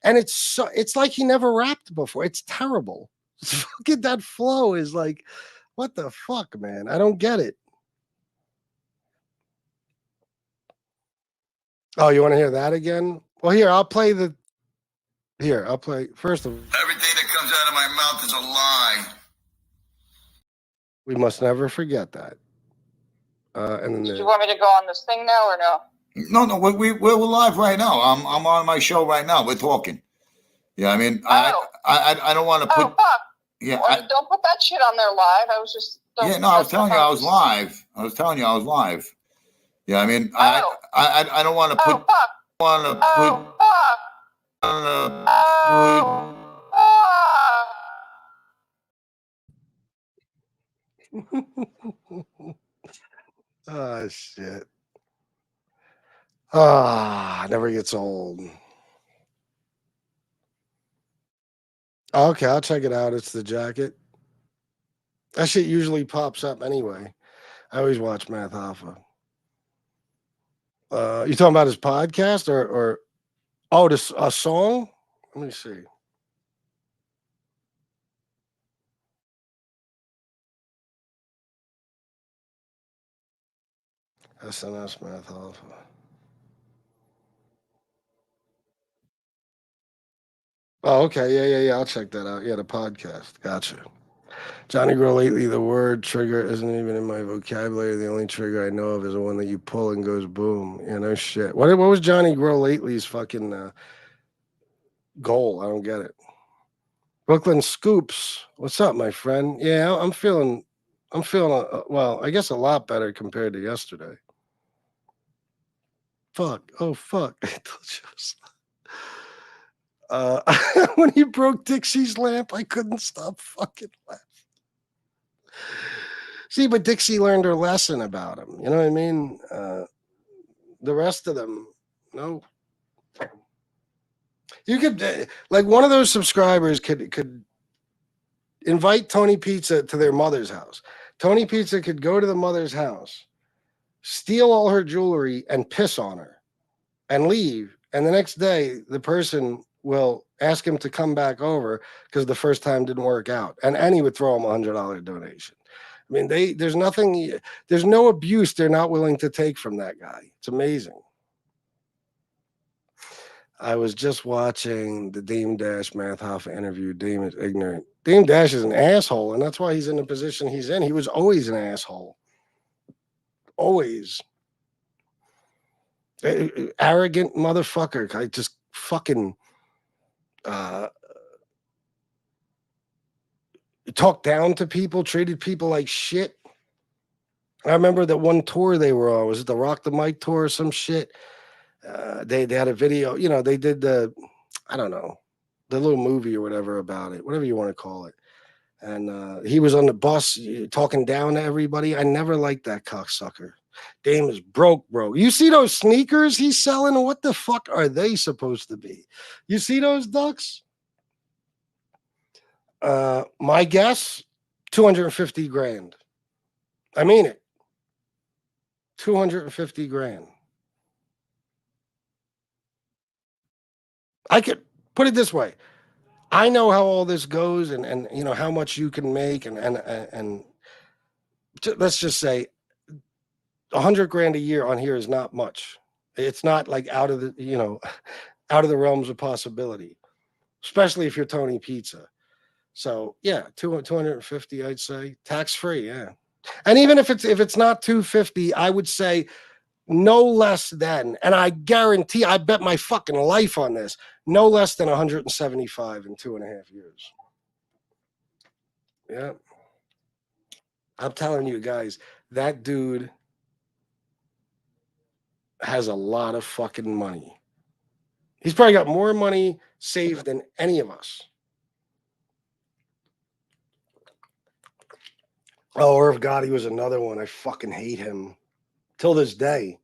And it's like he never rapped before. It's terrible. Fucking that flow is like, what the fuck, man? I don't get it. Oh, you want to hear that again? Well, here, I'll play first of all. Everything that comes out of my mouth is a lie. We must never forget that. And then Do you want me to go on this thing now or no? No, we're live right now. I'm on my show right now. We're talking. Yeah, I mean, I don't want to put. Oh, fuck. Yeah, Well, don't put that shit on there live. I was just. Yeah, no, I was telling you I was live. Yeah, I mean, I don't want to put. Oh, shit. Never gets old. Okay, I'll check it out. It's the jacket. That shit usually pops up anyway. I always watch Math Alpha. You talking about his podcast or a song? Let me see. SNS Math Alpha. Oh, okay. Yeah. I'll check that out. Yeah, the podcast. Gotcha. Johnny Grow lately, the word trigger isn't even in my vocabulary. The only trigger I know of is the one that you pull and goes boom. Yeah, no shit. What was Johnny Grow lately's fucking goal? I don't get it. Brooklyn Scoops. What's up, my friend? Yeah, I'm feeling well, I guess a lot better compared to yesterday. Fuck. Oh, fuck. When he broke Dixie's lamp, I couldn't stop fucking laughing. See, but Dixie learned her lesson about him. You know what I mean? The rest of them, no. You could, like, one of those subscribers could invite Tony Pizza to their mother's house. Tony Pizza could go to the mother's house, steal all her jewelry, and piss on her, and leave. And the next day, the person will ask him to come back over because the first time didn't work out. And he would throw him $100 donation. I mean, there's no abuse they're not willing to take from that guy. It's amazing. I was just watching the Dame Dash Math Hoffa interview. Dame is ignorant. Dame Dash is an asshole, and that's why he's in the position he's in. He was always an asshole. Always. Arrogant motherfucker. I just fucking talked down to people, treated people like shit. I remember that one tour they were on. Was it the Rock the Mic tour or some shit? They had a video, they did the little movie or whatever about it, whatever you want to call it. And he was on the bus talking down to everybody. I never liked that cocksucker. Dame is broke. You see those sneakers he's selling? What the fuck are they supposed to be? You see those ducks? My guess, 250 grand. I mean it. 250 grand. I could put it this way. I know how all this goes and how much you can make and let's just say 100 grand a year on here is not much. It's not like out of the realms of possibility, especially if you're Tony Pizza. So yeah, 250, I'd say tax free. Yeah, And even if it's not 250, I would say no less than, and I guarantee, I bet my fucking life on this, no less than 175 in 2.5 years. Yeah. I'm telling you guys, that dude has a lot of fucking money. He's probably got more money saved than any of us. Oh, Irv Gotti was another one. I fucking hate him. Till this day.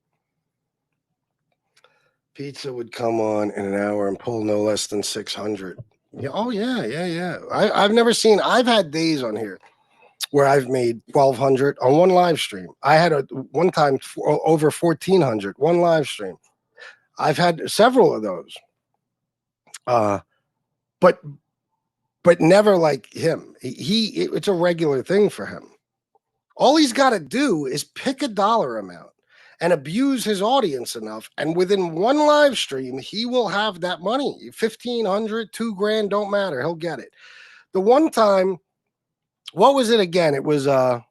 Pizza would come on in an hour and pull no less than 600. Yeah. Oh, yeah. I've never seen, I've had days on here where I've made 1,200 on one live stream. I had one time over 1,400, one live stream. I've had several of those. But never like him. It's a regular thing for him. All he's got to do is pick a dollar amount and abuse his audience enough, and within one live stream, he will have that money. 1,500, $2,000, don't matter. He'll get it. The one time, what was it again? It was Joe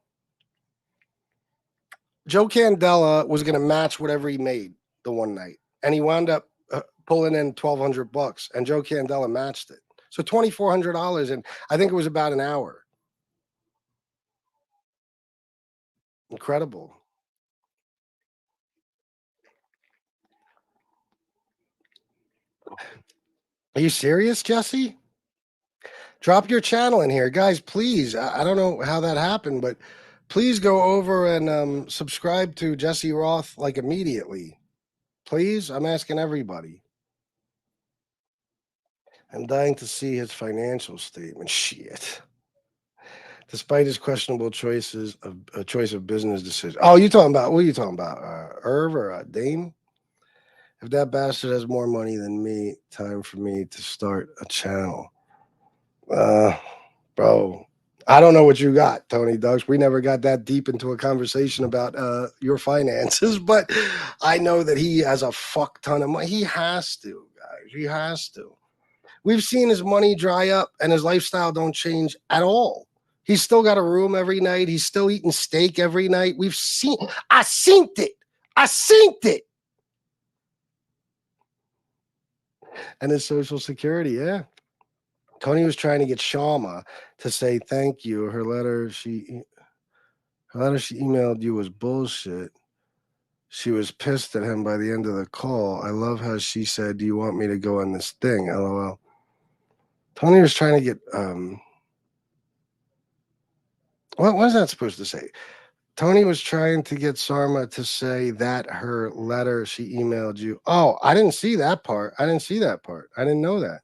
Candela was going to match whatever he made the one night, and he wound up pulling in $1,200, and Joe Candela matched it. So $2,400, and I think it was about an hour. Incredible. Are you serious, Jesse? Drop your channel in here. Guys, please. I don't know how that happened, but please go over and subscribe to Jesse Roth like immediately. Please. I'm asking everybody. I'm dying to see his financial statement. Shit. Despite his questionable choice of business decision. Oh, you talking about, what are you talking about? Irv or Dame? If that bastard has more money than me, time for me to start a channel. Bro, I don't know what you got, Tony Ducks. We never got that deep into a conversation about your finances, but I know that he has a fuck ton of money. He has to, guys. He has to. We've seen his money dry up and his lifestyle don't change at all. He's still got a room every night. He's still eating steak every night. I seen it. And his Social Security, yeah. Tony was trying to get Shama to say thank you. Her letter she emailed you was bullshit. She was pissed at him by the end of the call. I love how she said, "Do you want me to go on this thing?" LOL. Tony was trying to get what was that supposed to say? Tony was trying to get Sarma to say that her letter she emailed you. Oh, I didn't see that part. I didn't know that.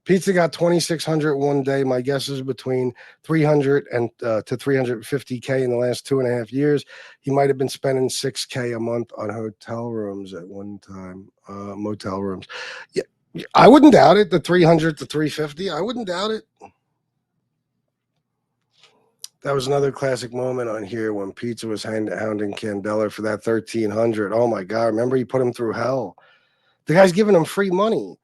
Pizza got 2,600 one day. My guess is between 300 and to 350K in the last 2.5 years. He might have been spending 6K a month on hotel rooms at one time, motel rooms. Yeah, I wouldn't doubt it. The 300 to 350, I wouldn't doubt it. That was another classic moment on here when Pizza was hounding Candela for that 1,300. Oh my God! Remember, he put him through hell. The guy's giving him free money.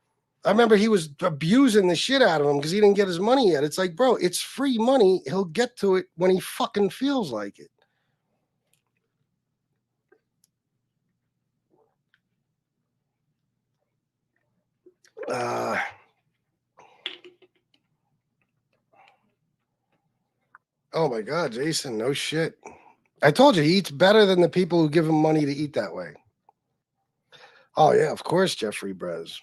I remember he was abusing the shit out of him because he didn't get his money yet. It's like, bro, it's free money. He'll get to it when he fucking feels like it. Oh my God, Jason, no shit. I told you, he eats better than the people who give him money to eat that way. Oh yeah, of course, Jeffrey Brez.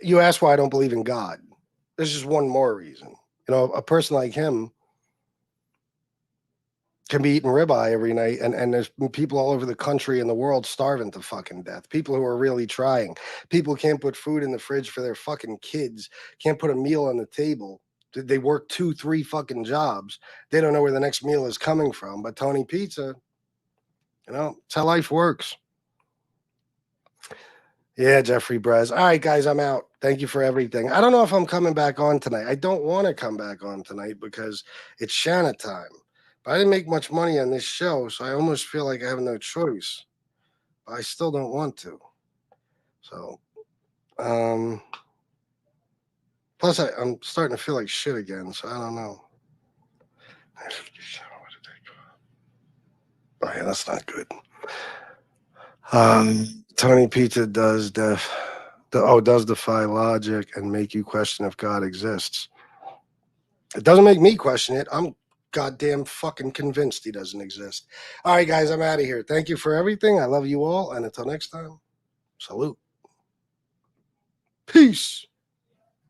You ask why I don't believe in God. There's just one more reason. You know, a person like him can be eating ribeye every night, and there's people all over the country and the world starving to fucking death. People who are really trying. People can't put food in the fridge for their fucking kids, can't put a meal on the table. They work 2-3 fucking jobs. They don't know where the next meal is coming from. But Tony Pizza, you know, it's how life works. Yeah, Jeffrey Brez. All right, guys, I'm out. Thank you for everything. I don't know if I'm coming back on tonight. I don't want to come back on tonight because it's Shanna time. But I didn't make much money on this show, so I almost feel like I have no choice. But I still don't want to. So, Plus, I'm starting to feel like shit again, so I don't know. Oh, yeah, that's not good. Tony Pizza does defy logic and make you question if God exists. It doesn't make me question it. I'm goddamn fucking convinced he doesn't exist. All right, guys, I'm out of here. Thank you for everything. I love you all, and until next time, salute. Peace.